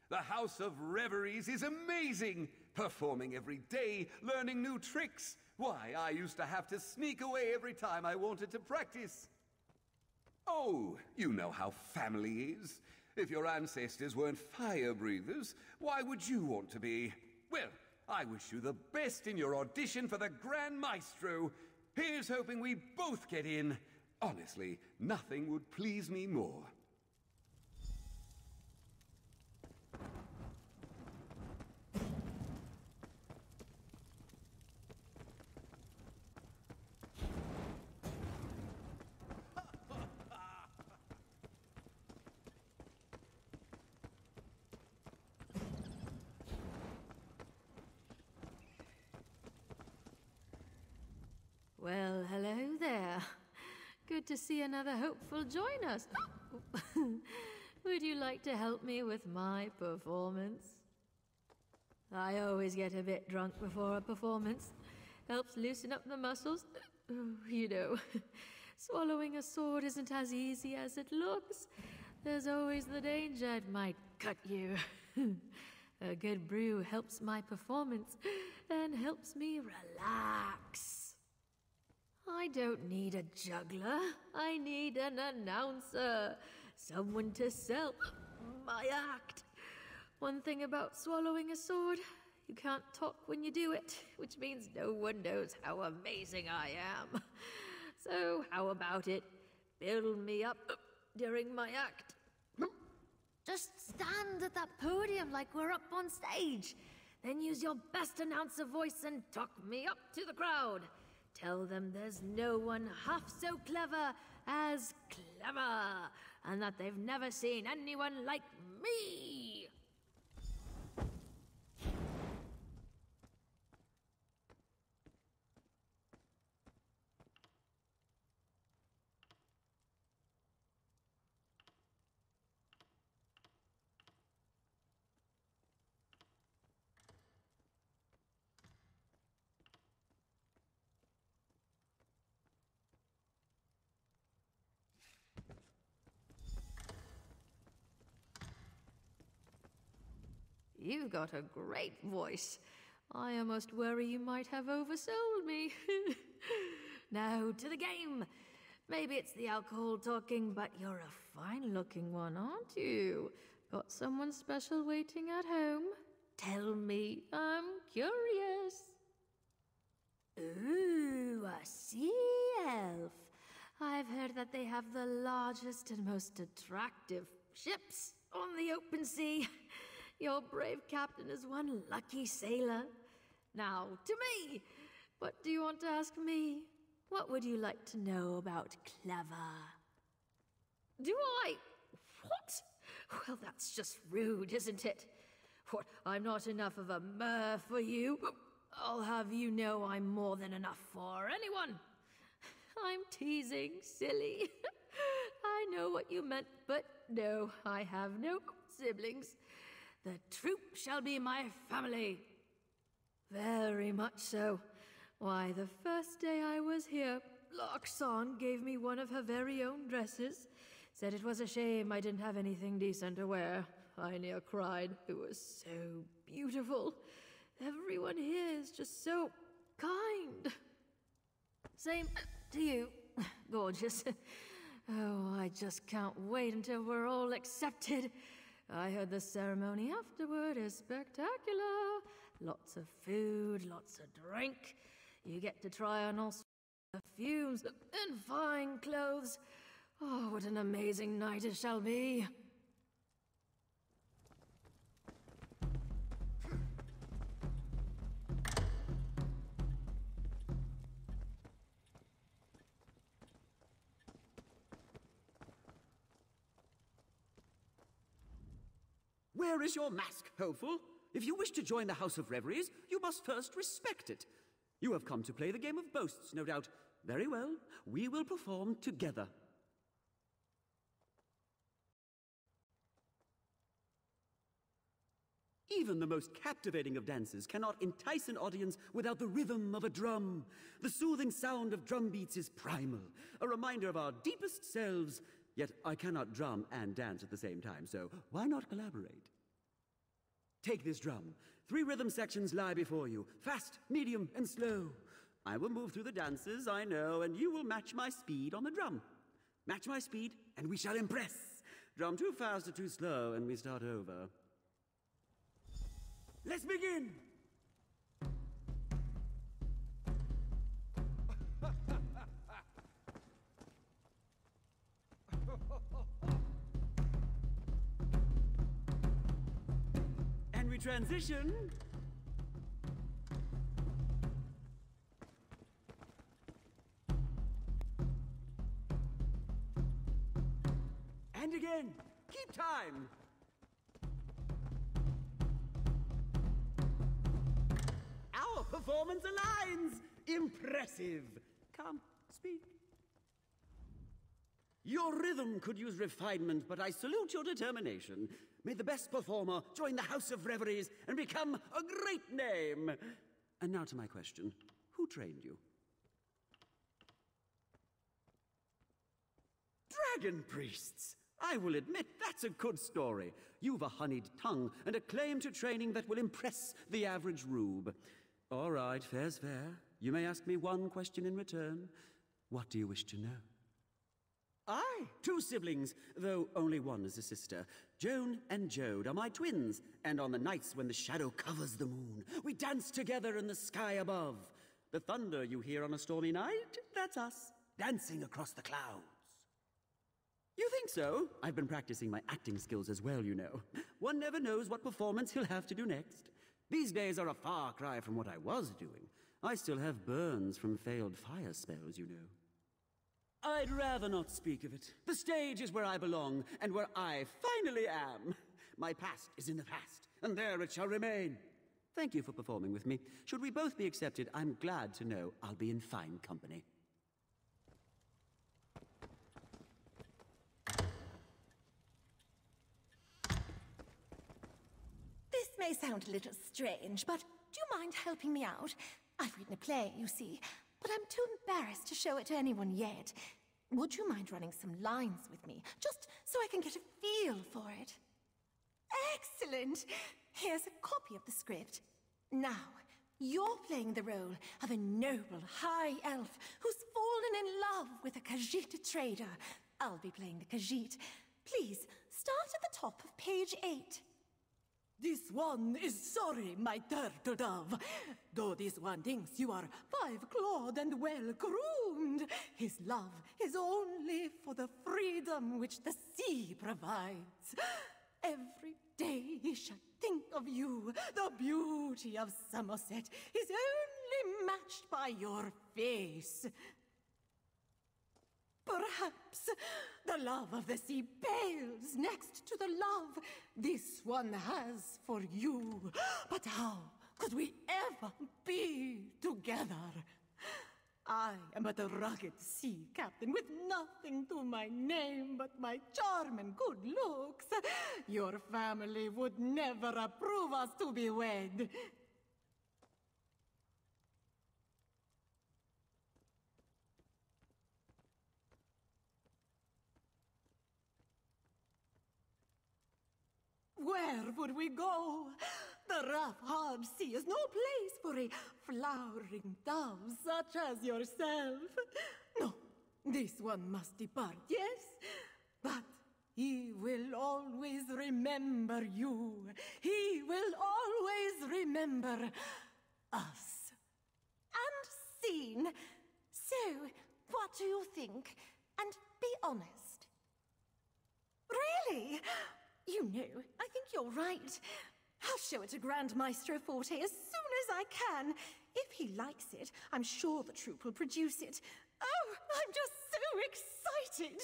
Speaker 16: The House of Reveries is amazing. Performing every day, learning new tricks. Why, I used to have to sneak away every time I wanted to practice. Oh, you know how family is. If your ancestors weren't fire breathers, why would you want to be? Well, I wish you the best in your audition for the Grand Maestro. Here's hoping we both get in. Honestly, nothing would please me more.
Speaker 17: Well, hello there. Good to see another hopeful join us. Would you like to help me with my performance? I always get a bit drunk before a performance. Helps loosen up the muscles. You know, swallowing a sword isn't as easy as it looks. There's always the danger it might cut you. A good brew helps my performance and helps me relax. I don't need a juggler. I need an announcer. Someone to sell my act. One thing about swallowing a sword, you can't talk when you do it, which means no one knows how amazing I am. So how about it? Build me up during my act. Just stand at that podium like we're up on stage. Then use your best announcer voice and talk me up to the crowd. Tell them there's no one half so clever as clever, and that they've never seen anyone like me. You've got a great voice. I almost worry you might have oversold me. Now to the game. Maybe it's the alcohol talking, but you're a fine-looking one, aren't you? Got someone special waiting at home? Tell me, I'm curious. Ooh, a sea elf. I've heard that they have the largest and most attractive ships on the open sea. Your brave captain is one lucky sailor. Now, to me! What do you want to ask me? What would you like to know about Clever? Do I? What? Well, that's just rude, isn't it? What, I'm not enough of a mer for you? I'll have you know I'm more than enough for anyone. I'm teasing, silly. I know what you meant, but no, I have no siblings. The troop shall be my family. Very much so. Why, the first day I was here, Loxon gave me one of her very own dresses. Said it was a shame I didn't have anything decent to wear. I near cried. It was so beautiful. Everyone here is just so kind. Same to you, gorgeous. Oh, I just can't wait until we're all accepted. I heard the ceremony afterward is spectacular. Lots of food, lots of drink. You get to try on all sorts of perfumes and fine clothes. Oh, what an amazing night it shall be.
Speaker 11: Where is your mask, hopeful? If you wish to join the House of Reveries, you must first respect it. You have come to play the game of boasts, no doubt. Very well, we will perform together. Even the most captivating of dances cannot entice an audience without the rhythm of a drum. The soothing sound of drum beats is primal, a reminder of our deepest selves. Yet I cannot drum and dance at the same time, so why not collaborate? Take this drum. 3 rhythm sections lie before you, fast, medium, and slow. I will move through the dances, I know, and you will match my speed on the drum. Match my speed, and we shall impress. Drum too fast or too slow, and we start over. Let's begin! And we transition. And again. Keep time. Our performance aligns. Impressive. Come, speak. Your rhythm could use refinement, but I salute your determination. May the best performer join the House of Reveries and become a great name. And now to my question. Who trained you? Dragon priests! I will admit that's a good story. You've a honeyed tongue and a claim to training that will impress the average rube. All right, fair's fair. You may ask me one question in return. What do you wish to know? Aye, 2 siblings, though only one is a sister. Joan and Jode are my twins, and on the nights when the shadow covers the moon, we dance together in the sky above. The thunder you hear on a stormy night, that's us, dancing across the clouds. You think so? I've been practicing my acting skills as well, you know. One never knows what performance he'll have to do next. These days are a far cry from what I was doing. I still have burns from failed fire spells, you know. I'd rather not speak of it. The stage is where I belong, and where I finally am. My past is in the past, and there it shall remain. Thank you for performing with me. Should we both be accepted, I'm glad to know I'll be in fine company.
Speaker 9: This may sound a little strange, but do you mind helping me out? I've written a play, you see, but I'm too embarrassed to show it to anyone yet. Would you mind running some lines with me, just so I can get a feel for it? Excellent! Here's a copy of the script. Now, you're playing the role of a noble high elf who's fallen in love with a Khajiit trader. I'll be playing the Khajiit. Please, start at the top of page 8.
Speaker 18: This one is sorry, my turtle dove. Though this one thinks you are 5-clawed and well-groomed, his love is only for the freedom which the sea provides. Every day he shall think of you. The beauty of Summerset is only matched by your face. Perhaps the love of the sea pales next to the love this one has for you. But how could we ever be together? I am but a rugged sea captain with nothing to my name but my charm and good looks. Your family would never approve us to be wed. Where would we go? The rough, hard sea is no place for a flowering dove such as yourself. No, this one must depart, yes, but he will always remember you. He will always remember us. And seen. So, what do you think? And be honest. Really? You know, I think you're right. I'll show it to Grand Maestro Forte as soon as I can. If he likes it, I'm sure the troupe will produce it. Oh, I'm just so excited!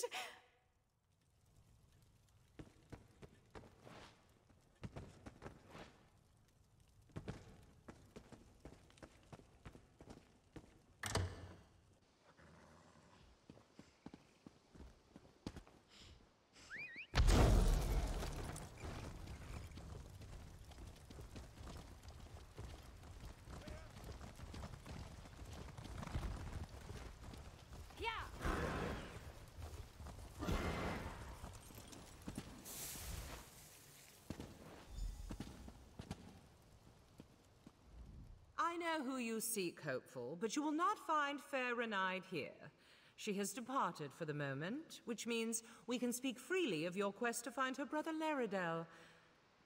Speaker 15: I know who you seek, Hopeful, but you will not find fair Renaid here. She has departed for the moment, which means we can speak freely of your quest to find her brother Laredel.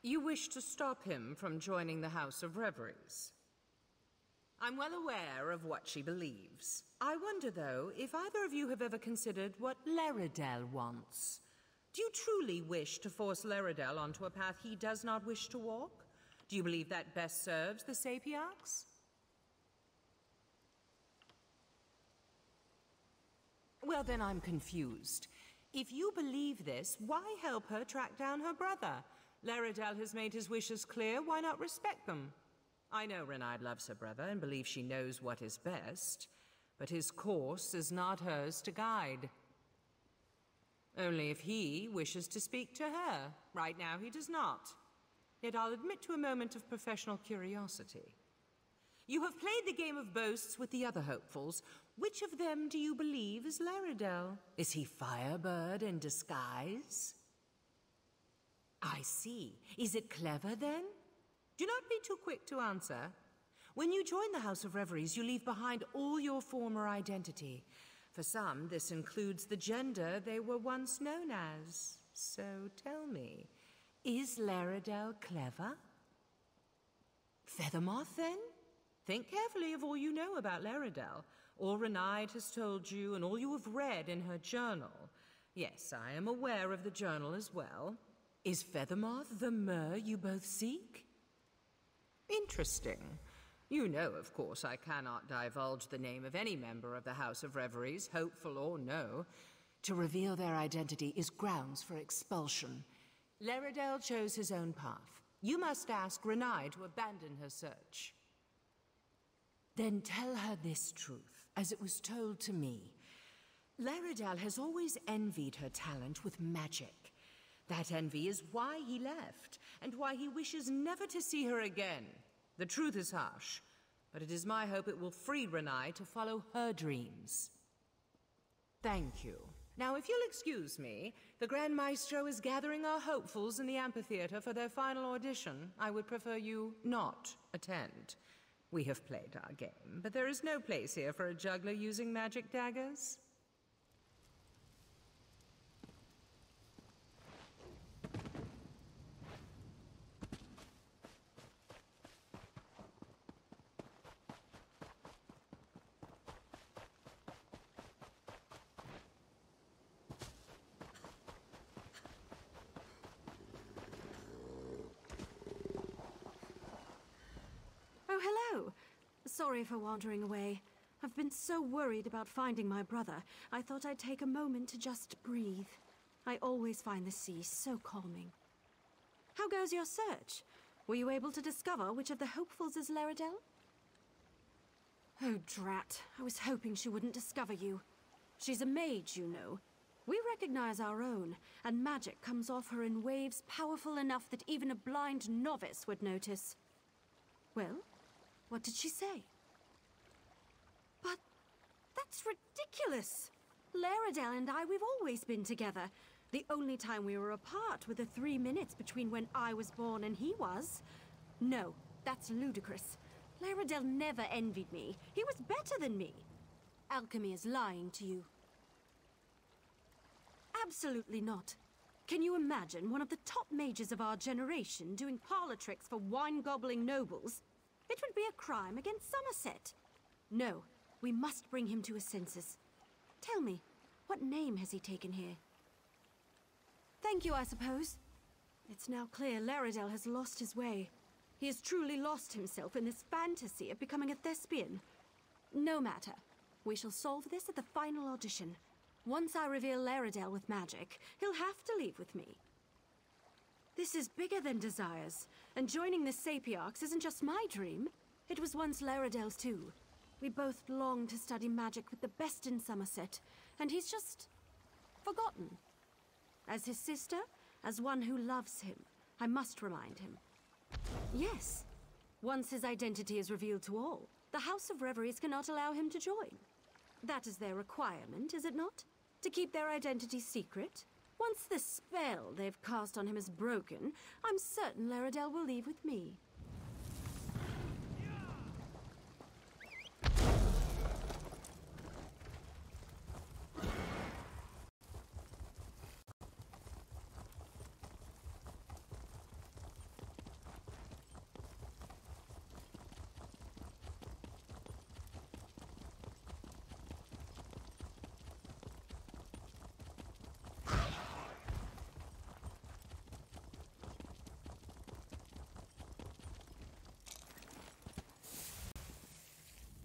Speaker 15: You wish to stop him from joining the House of Reveries. I'm well aware of what she believes. I wonder, though, if either of you have ever considered what Laredel wants. Do you truly wish to force Laredel onto a path he does not wish to walk? Do you believe that best serves the Sapiarchs? Well, then I'm confused. If you believe this, why help her track down her brother? Laredel has made his wishes clear, why not respect them? I know Renaid loves her brother and believes she knows what is best, but his course is not hers to guide. Only if he wishes to speak to her. Right now he does not. Yet I'll admit to a moment of professional curiosity. You have played the game of boasts with the other hopefuls. Which of them do you believe is Laredel? Is he Firebird in disguise? I see. Is it clever, then? Do not be too quick to answer. When you join the House of Reveries, you leave behind all your former identity. For some, this includes the gender they were once known as. So tell me, is Laredel clever? Feathermoth, then? Think carefully of all you know about Laredel. All Renaid has told you, and all you have read in her journal. Yes, I am aware of the journal as well. Is Feathermoth the Mer you both seek? Interesting. You know, of course, I cannot divulge the name of any member of the House of Reveries, hopeful or no. To reveal their identity is grounds for expulsion. Laredel chose his own path. You must ask Renaid to abandon her search. Then tell her this truth, as it was told to me. Laredel has always envied her talent with magic. That envy is why he left, and why he wishes never to see her again. The truth is harsh, but it is my hope it will free Renaid to follow her dreams. Thank you. Now, if you'll excuse me, the Grand Maestro is gathering our hopefuls in the amphitheater for their final audition. I would prefer you not attend. We have played our game, but there is no place here for a juggler using magic daggers.
Speaker 13: Oh, hello. Sorry for wandering away. I've been so worried about finding my brother, I thought I'd take a moment to just breathe. I always find the sea so calming. How goes your search? Were you able to discover which of the hopefuls is Laredel? Oh, drat. I was hoping she wouldn't discover you. She's a mage, you know. We recognize our own, and magic comes off her in waves powerful enough that even a blind novice would notice. Well, what did she say? But that's ridiculous! Laredel and I, we've always been together. The only time we were apart were the 3 minutes between when I was born and he was. No, that's ludicrous. Laredel never envied me. He was better than me. Alchemy is lying to you. Absolutely not. Can you imagine one of the top mages of our generation doing parlor tricks for wine-gobbling nobles? It would be a crime against Summerset. No, we must bring him to his senses. Tell me, what name has he taken here? Thank you, I suppose. It's now clear Laredel has lost his way. He has truly lost himself in this fantasy of becoming a thespian. No matter. We shall solve this at the final audition. Once I reveal Laredel with magic, he'll have to leave with me. This is bigger than desires, and joining the Sapiarchs isn't just my dream. It was once Laredel's too. We both long to study magic with the best in Summerset, and he's just forgotten. As his sister, as one who loves him, I must remind him. Yes. Once his identity is revealed to all, the House of Reveries cannot allow him to join. That is their requirement, is it not? To keep their identity secret? Once the spell they've cast on him is broken, I'm certain Laredel will leave with me.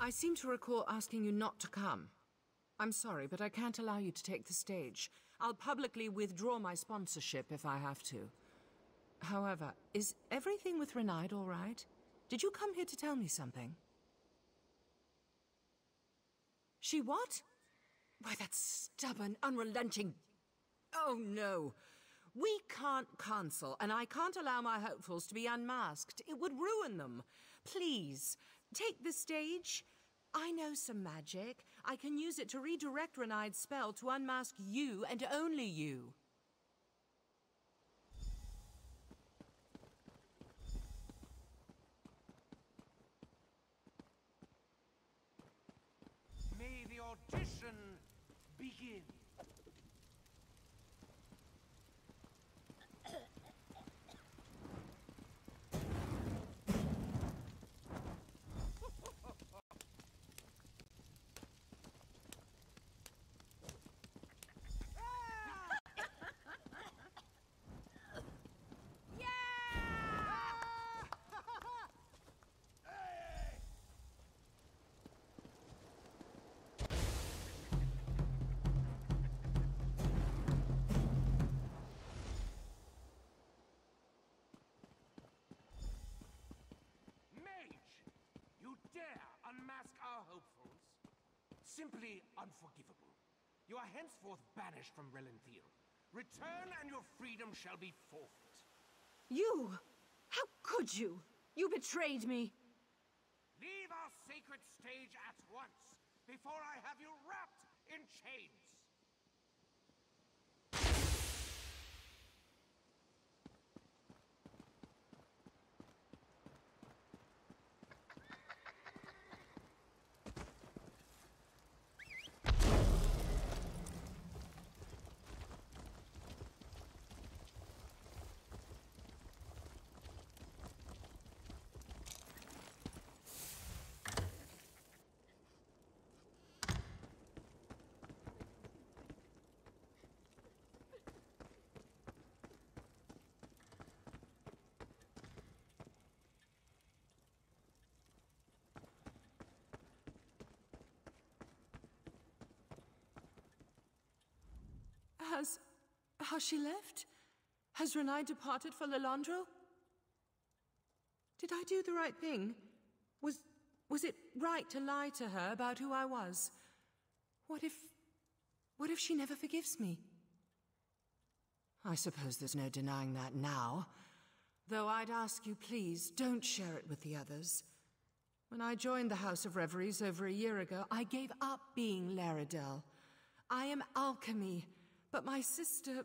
Speaker 15: I seem to recall asking you not to come. I'm sorry, but I can't allow you to take the stage. I'll publicly withdraw my sponsorship if I have to. However, is everything with Renaid all right? Did you come here to tell me something? She what? Why, that stubborn, unrelenting... Oh, no. We can't cancel, and I can't allow my hopefuls to be unmasked. It would ruin them. Please, take the stage. I know some magic. I can use it to redirect Renaid's spell to unmask you and only you.
Speaker 2: May the audition begin. Unmask our hopefuls? Simply unforgivable. You are henceforth banished from Relenthil. Return and your freedom shall be forfeit.
Speaker 13: You! How could you? You betrayed me.
Speaker 2: Leave our sacred stage at once, before I have you wrapped in chains.
Speaker 15: Has she left? Has Renai departed for Lilandro? Did I do the right thing? Was it right to lie to her about who I was? What if she never forgives me? I suppose there's no denying that now. Though I'd ask you, please, don't share it with the others. When I joined the House of Reveries over a year ago, I gave up being Laredel. I am alchemy, but my sister,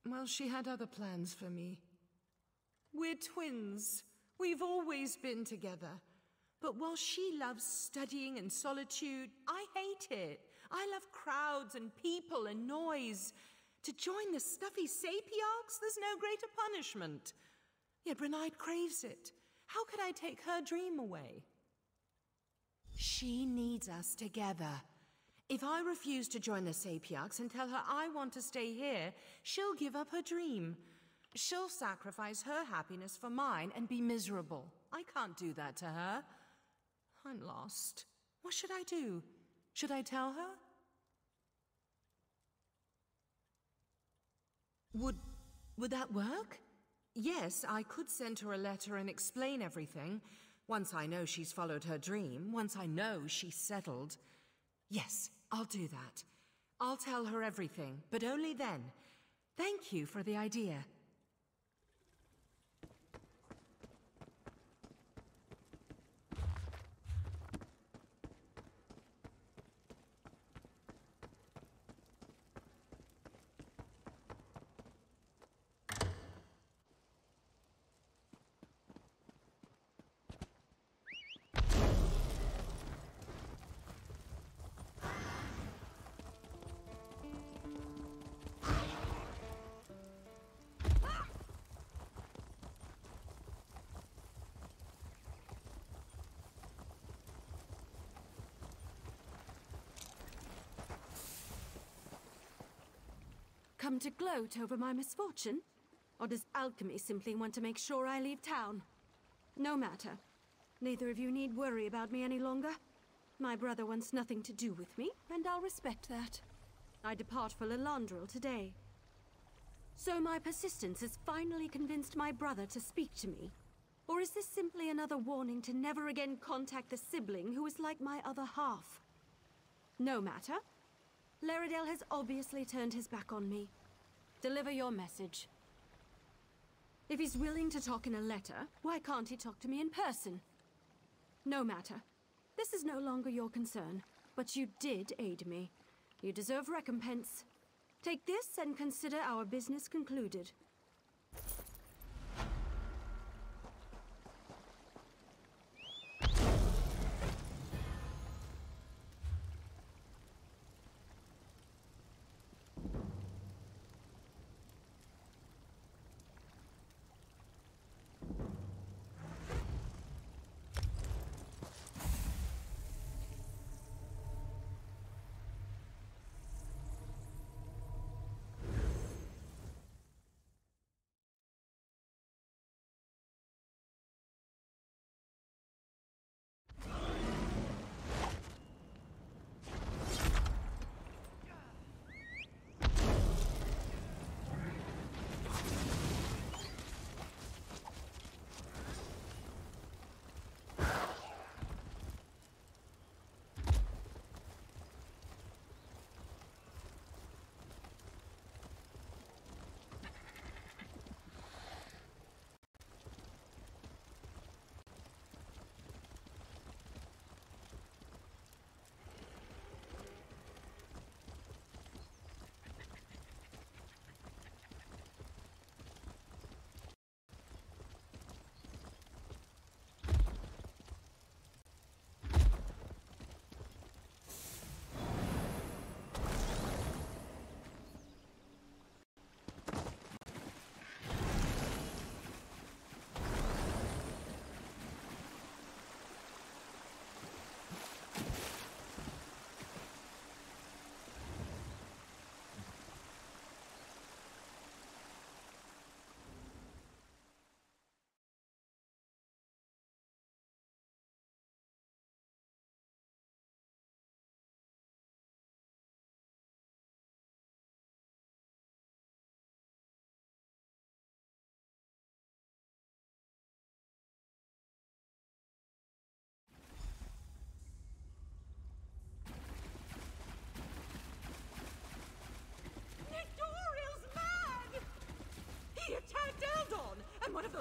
Speaker 15: well, she had other plans for me. We're twins. We've always been together. But while she loves studying and solitude, I hate it. I love crowds and people and noise. To join the stuffy sapiarchs, there's no greater punishment. Yet Renai craves it. How could I take her dream away? She needs us together. If I refuse to join the sapiarchs and tell her I want to stay here, she'll give up her dream. She'll sacrifice her happiness for mine and be miserable. I can't do that to her. I'm lost. What should I do? Should I tell her? Would that work? Yes, I could send her a letter and explain everything. Once I know she's followed her dream, once I know she's settled. Yes, I'll do that. I'll tell her everything, but only then. Thank you for the idea.
Speaker 13: Come to gloat over my misfortune? Or does alchemy simply want to make sure I leave town? No matter. Neither of you need worry about me any longer. My brother wants nothing to do with me, and I'll respect that. I depart for Lilandro today. So my persistence has finally convinced my brother to speak to me? Or is this simply another warning to never again contact the sibling who is like my other half? No matter. Laredel has obviously turned his back on me. Deliver your message. If he's willing to talk in a letter, why can't he talk to me in person? No matter. This is no longer your concern, but you did aid me. You deserve recompense. Take this and consider our business concluded.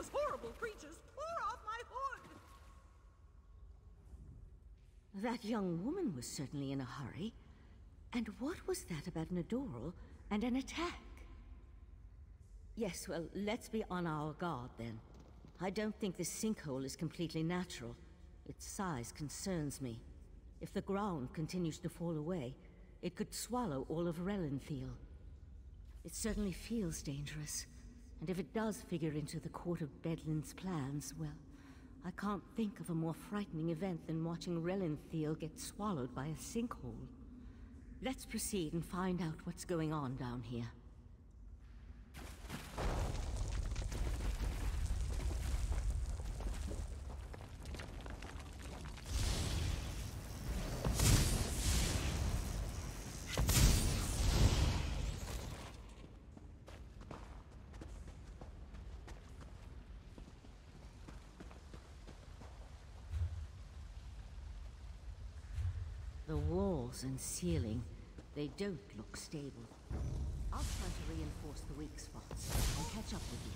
Speaker 18: those horrible creatures tore off my hood!
Speaker 1: That young woman was certainly in a hurry. And what was that about an Adoral and an attack? Yes, well, let's be on our guard then. I don't think this sinkhole is completely natural. Its size concerns me. If the ground continues to fall away, it could swallow all of Vvardenfell. It certainly feels dangerous. And if it does figure into the Court of Bedlin's plans, well, I can't think of a more frightening event than watching Vvardenfell get swallowed by a sinkhole. Let's proceed and find out what's going on down here. The walls and ceiling, they don't look stable. I'll try to reinforce the weak spots and catch up with you.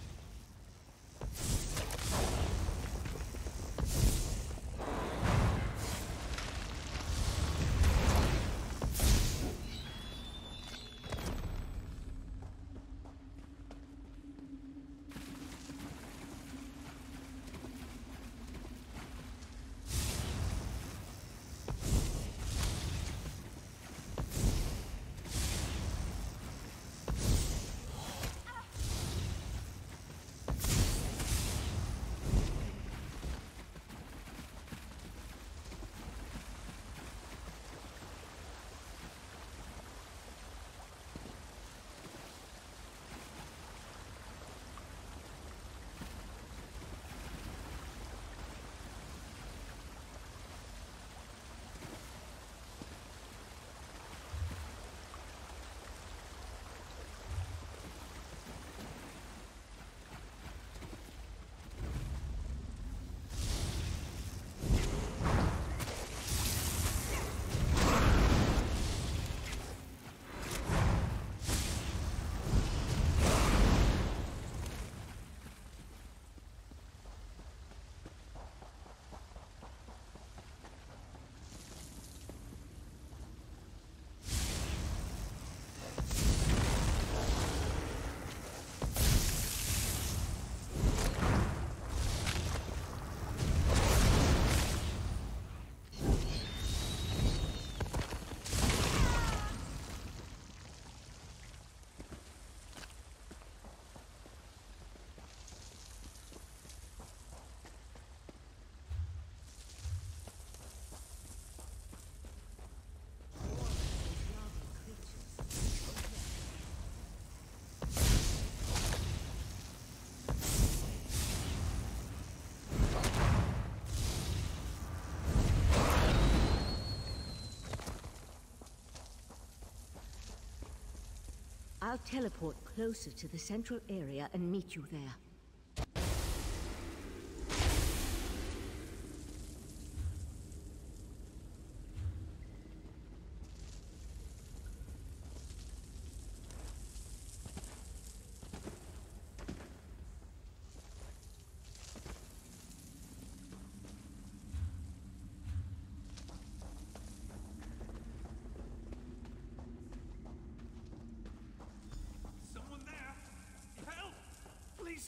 Speaker 1: I'll teleport closer to the central area and meet you there.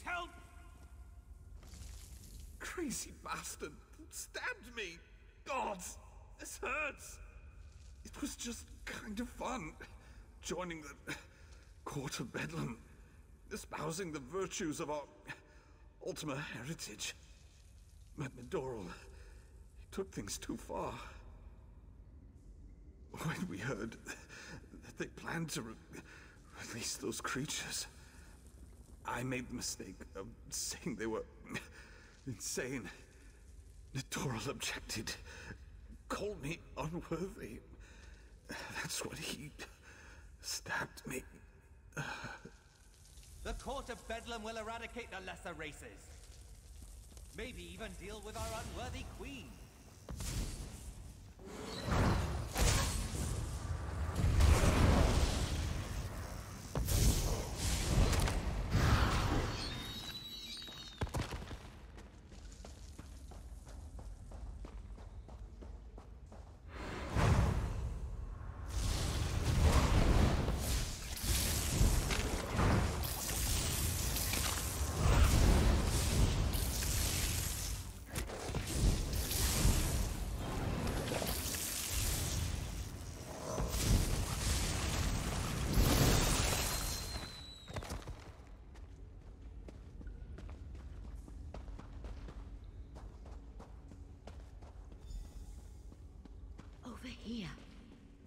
Speaker 14: Help! Crazy bastard stabbed me! God, this hurts! It was just kind of fun, joining the Court of Bedlam, espousing the virtues of our Ultima heritage. But Doral, he took things too far. When we heard that they planned to release those creatures, I made the mistake of saying they were insane. Doral objected, called me unworthy. That's when he stabbed me.
Speaker 8: The Court of Bedlam will eradicate the lesser races. Maybe even deal with our unworthy queen.
Speaker 1: here.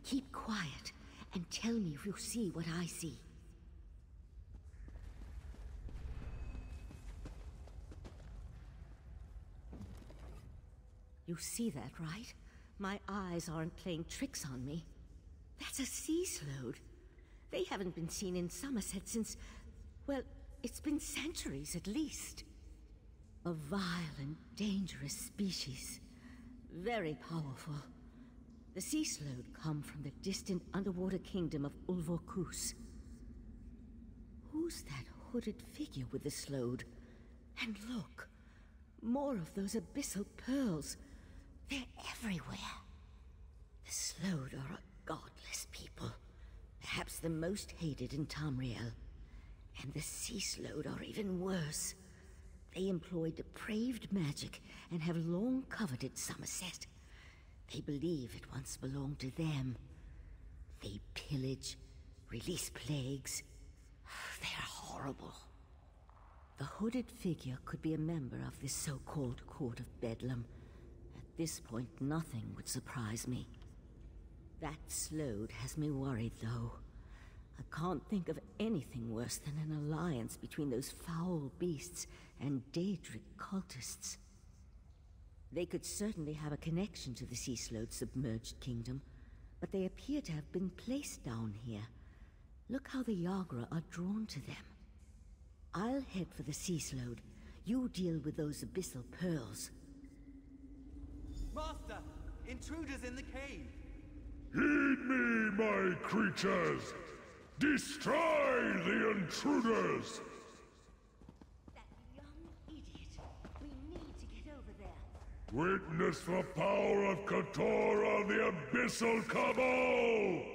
Speaker 1: Keep quiet and tell me if you see what I see. You see that, right? My eyes aren't playing tricks on me. That's a sea slode. They haven't been seen in Summerset since, well, it's been centuries at least. A vile and dangerous species. Very powerful. The sea slode come from the distant underwater kingdom of Ulvorkus. Who's that hooded figure with the slode? And look, more of those abyssal pearls. They're everywhere. The slode are a godless people. Perhaps the most hated in Tamriel. And the sea slode are even worse. They employ depraved magic and have long coveted Summerset. They believe it once belonged to them. They pillage, release plagues. They're horrible. The hooded figure could be a member of this so-called Court of Bedlam. At this point, nothing would surprise me. That slode has me worried, though. I can't think of anything worse than an alliance between those foul beasts and Daedric cultists. They could certainly have a connection to the sea slode's submerged kingdom, but they appear to have been placed down here. Look how the Yagra are drawn to them. I'll head for the sea slode. You deal with those abyssal pearls.
Speaker 8: Master! Intruders in the cave!
Speaker 19: Heed me, my creatures! Destroy the intruders!
Speaker 1: That young idiot. We need to get over there.
Speaker 19: Witness the power of Katora, the Abyssal Cabal!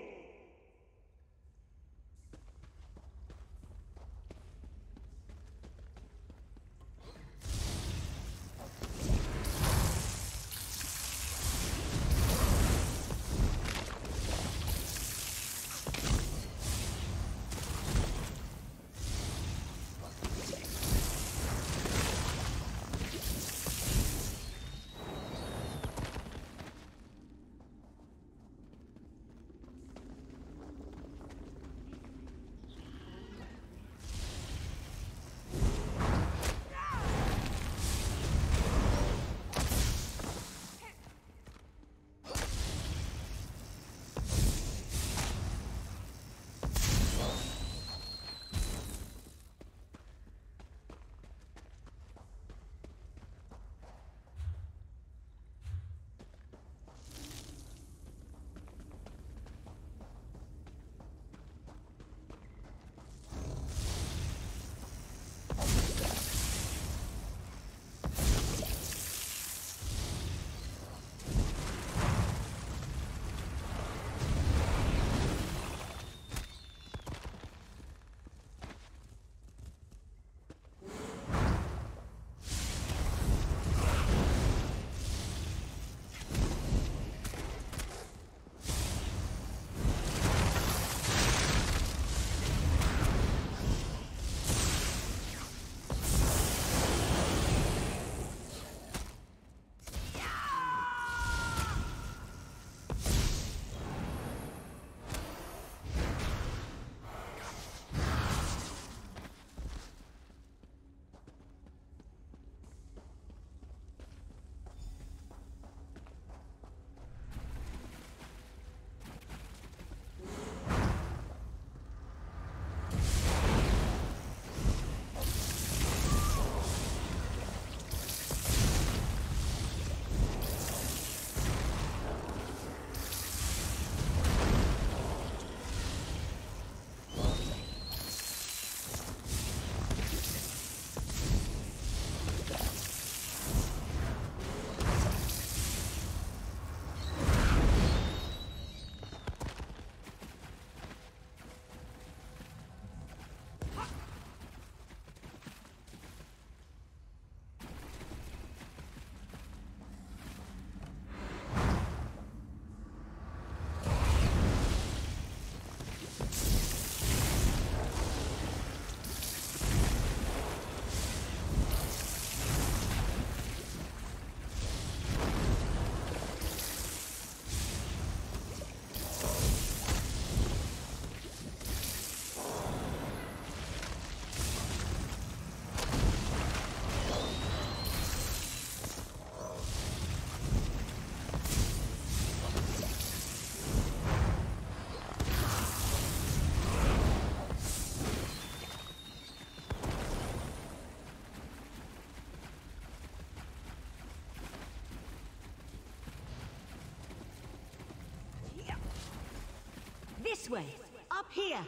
Speaker 1: This way! Up here!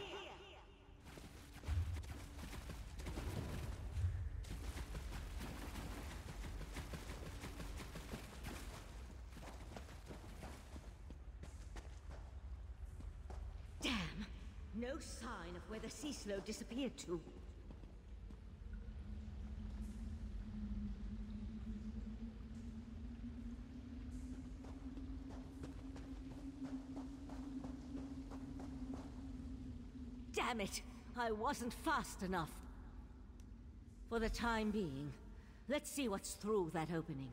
Speaker 1: Damn! No sign of where the sea slow disappeared to. Damn it! I wasn't fast enough. For the time being, let's see what's through that opening.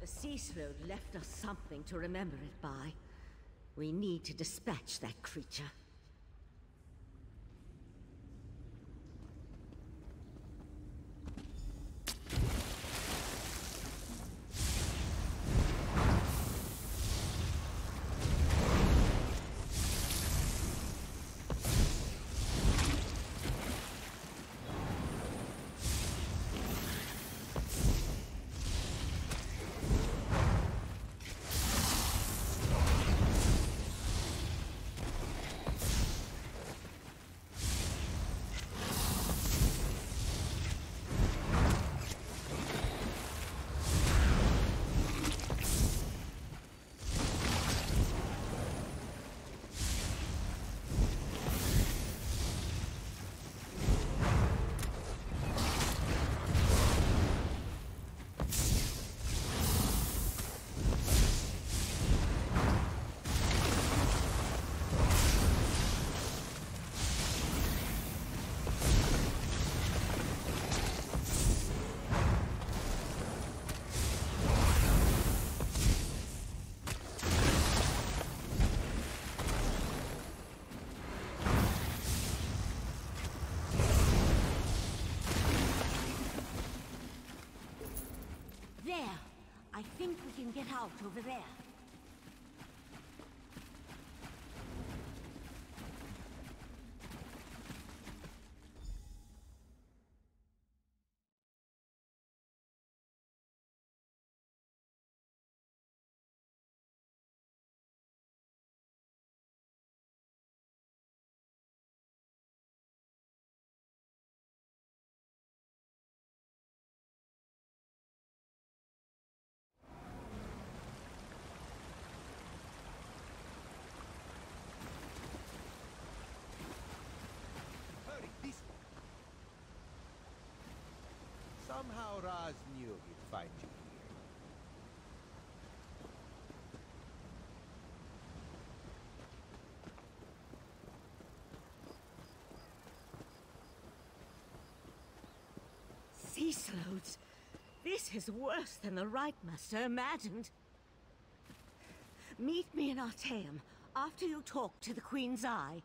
Speaker 1: The sea slow left us something to remember it by. We need to dispatch that creature. There! I think we can get out over there.
Speaker 12: Somehow Raz knew he'd find you
Speaker 1: here. Sea slows. This is worse than the Right Master imagined. Meet me in Artaeum after you talk to the Queen's Eye.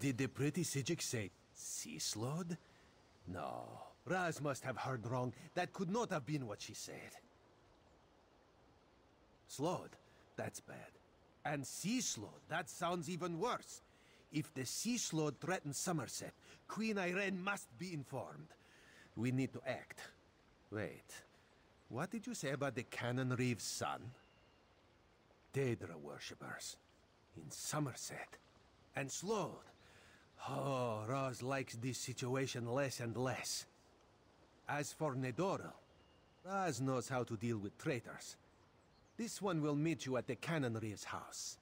Speaker 12: Did the pretty Sijik say sea slowed? No. Raz must have heard wrong. That could not have been what she said. Slowed? That's bad. And sea slowed? That sounds even worse. If the sea slowed threatens Summerset, Queen Irene must be informed. We need to act. Wait. What did you say about the Cannon Reeve's son? Daedra worshippers. In Summerset. And slowed. Oh, Raz likes this situation less and less. As for Nedoro, Raz knows how to deal with traitors. This one will meet you at the Cannon Reeve's house.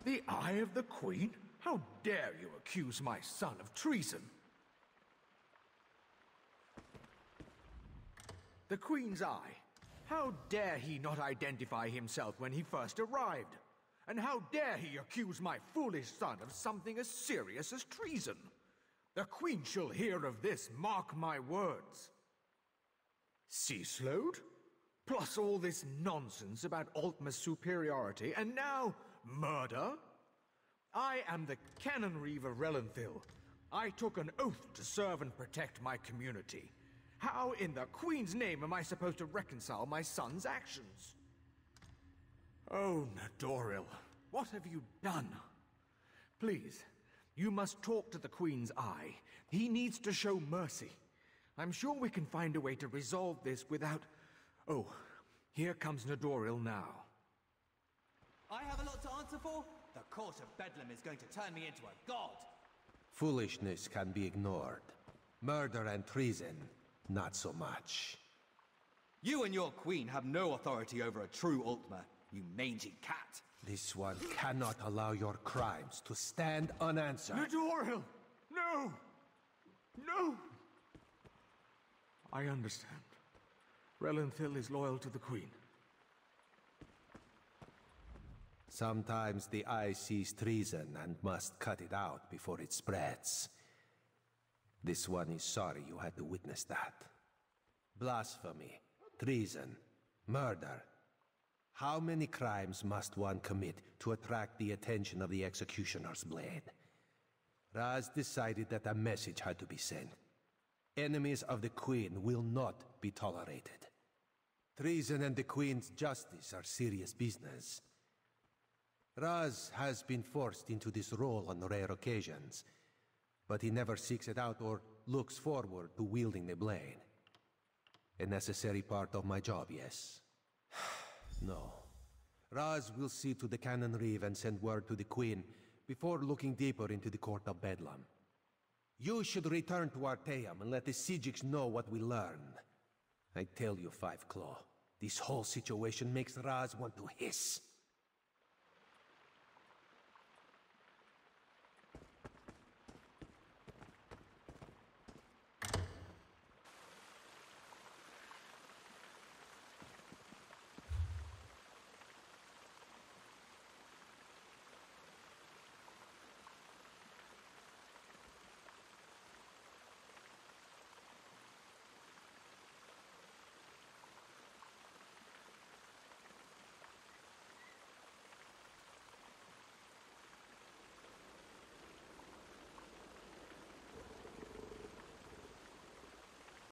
Speaker 14: The Eye of the Queen? How dare you accuse my son of treason? The Queen's Eye. How dare he not identify himself when he first arrived? And how dare he accuse my foolish son of something as serious as treason? The Queen shall hear of this, mark my words. Sea slowed? Plus all this nonsense about Altma's superiority, and now murder? I am the Canon Reeve of Relenthil. I took an oath to serve and protect my community. How in the Queen's name am I supposed to reconcile my son's actions? Oh, Nadoril, what have you done? Please, you must talk to the Queen's Eye. He needs to show mercy. I'm sure we can find a way to resolve this without... Oh, here comes Nadoril now.
Speaker 8: I have a lot to answer for? The court of Bedlam is going to turn me into a god.
Speaker 12: Foolishness can be ignored. Murder and treason, not so much.
Speaker 8: You and your queen have no authority over a true Altma, you mangy cat.
Speaker 12: This one cannot allow your crimes to stand unanswered.
Speaker 14: Nadoril! No! No! I understand. Relenthil is loyal to the Queen.
Speaker 12: Sometimes the Eye sees treason and must cut it out before it spreads. This one is sorry you had to witness that. Blasphemy, treason, murder. How many crimes must one commit to attract the attention of the Executioner's blade? Raz decided that a message had to be sent. Enemies of the Queen will not be tolerated. Treason and the Queen's justice are serious business. Raz has been forced into this role on rare occasions, but he never seeks it out or looks forward to wielding the blade. A necessary part of my job, yes. No. Raz will see to the Canon Reeve and send word to the Queen before looking deeper into the Court of Bedlam. You should return to Artaeum and let the Siegiks know what we learned. I tell you, Five Claw, this whole situation makes Raz want to hiss.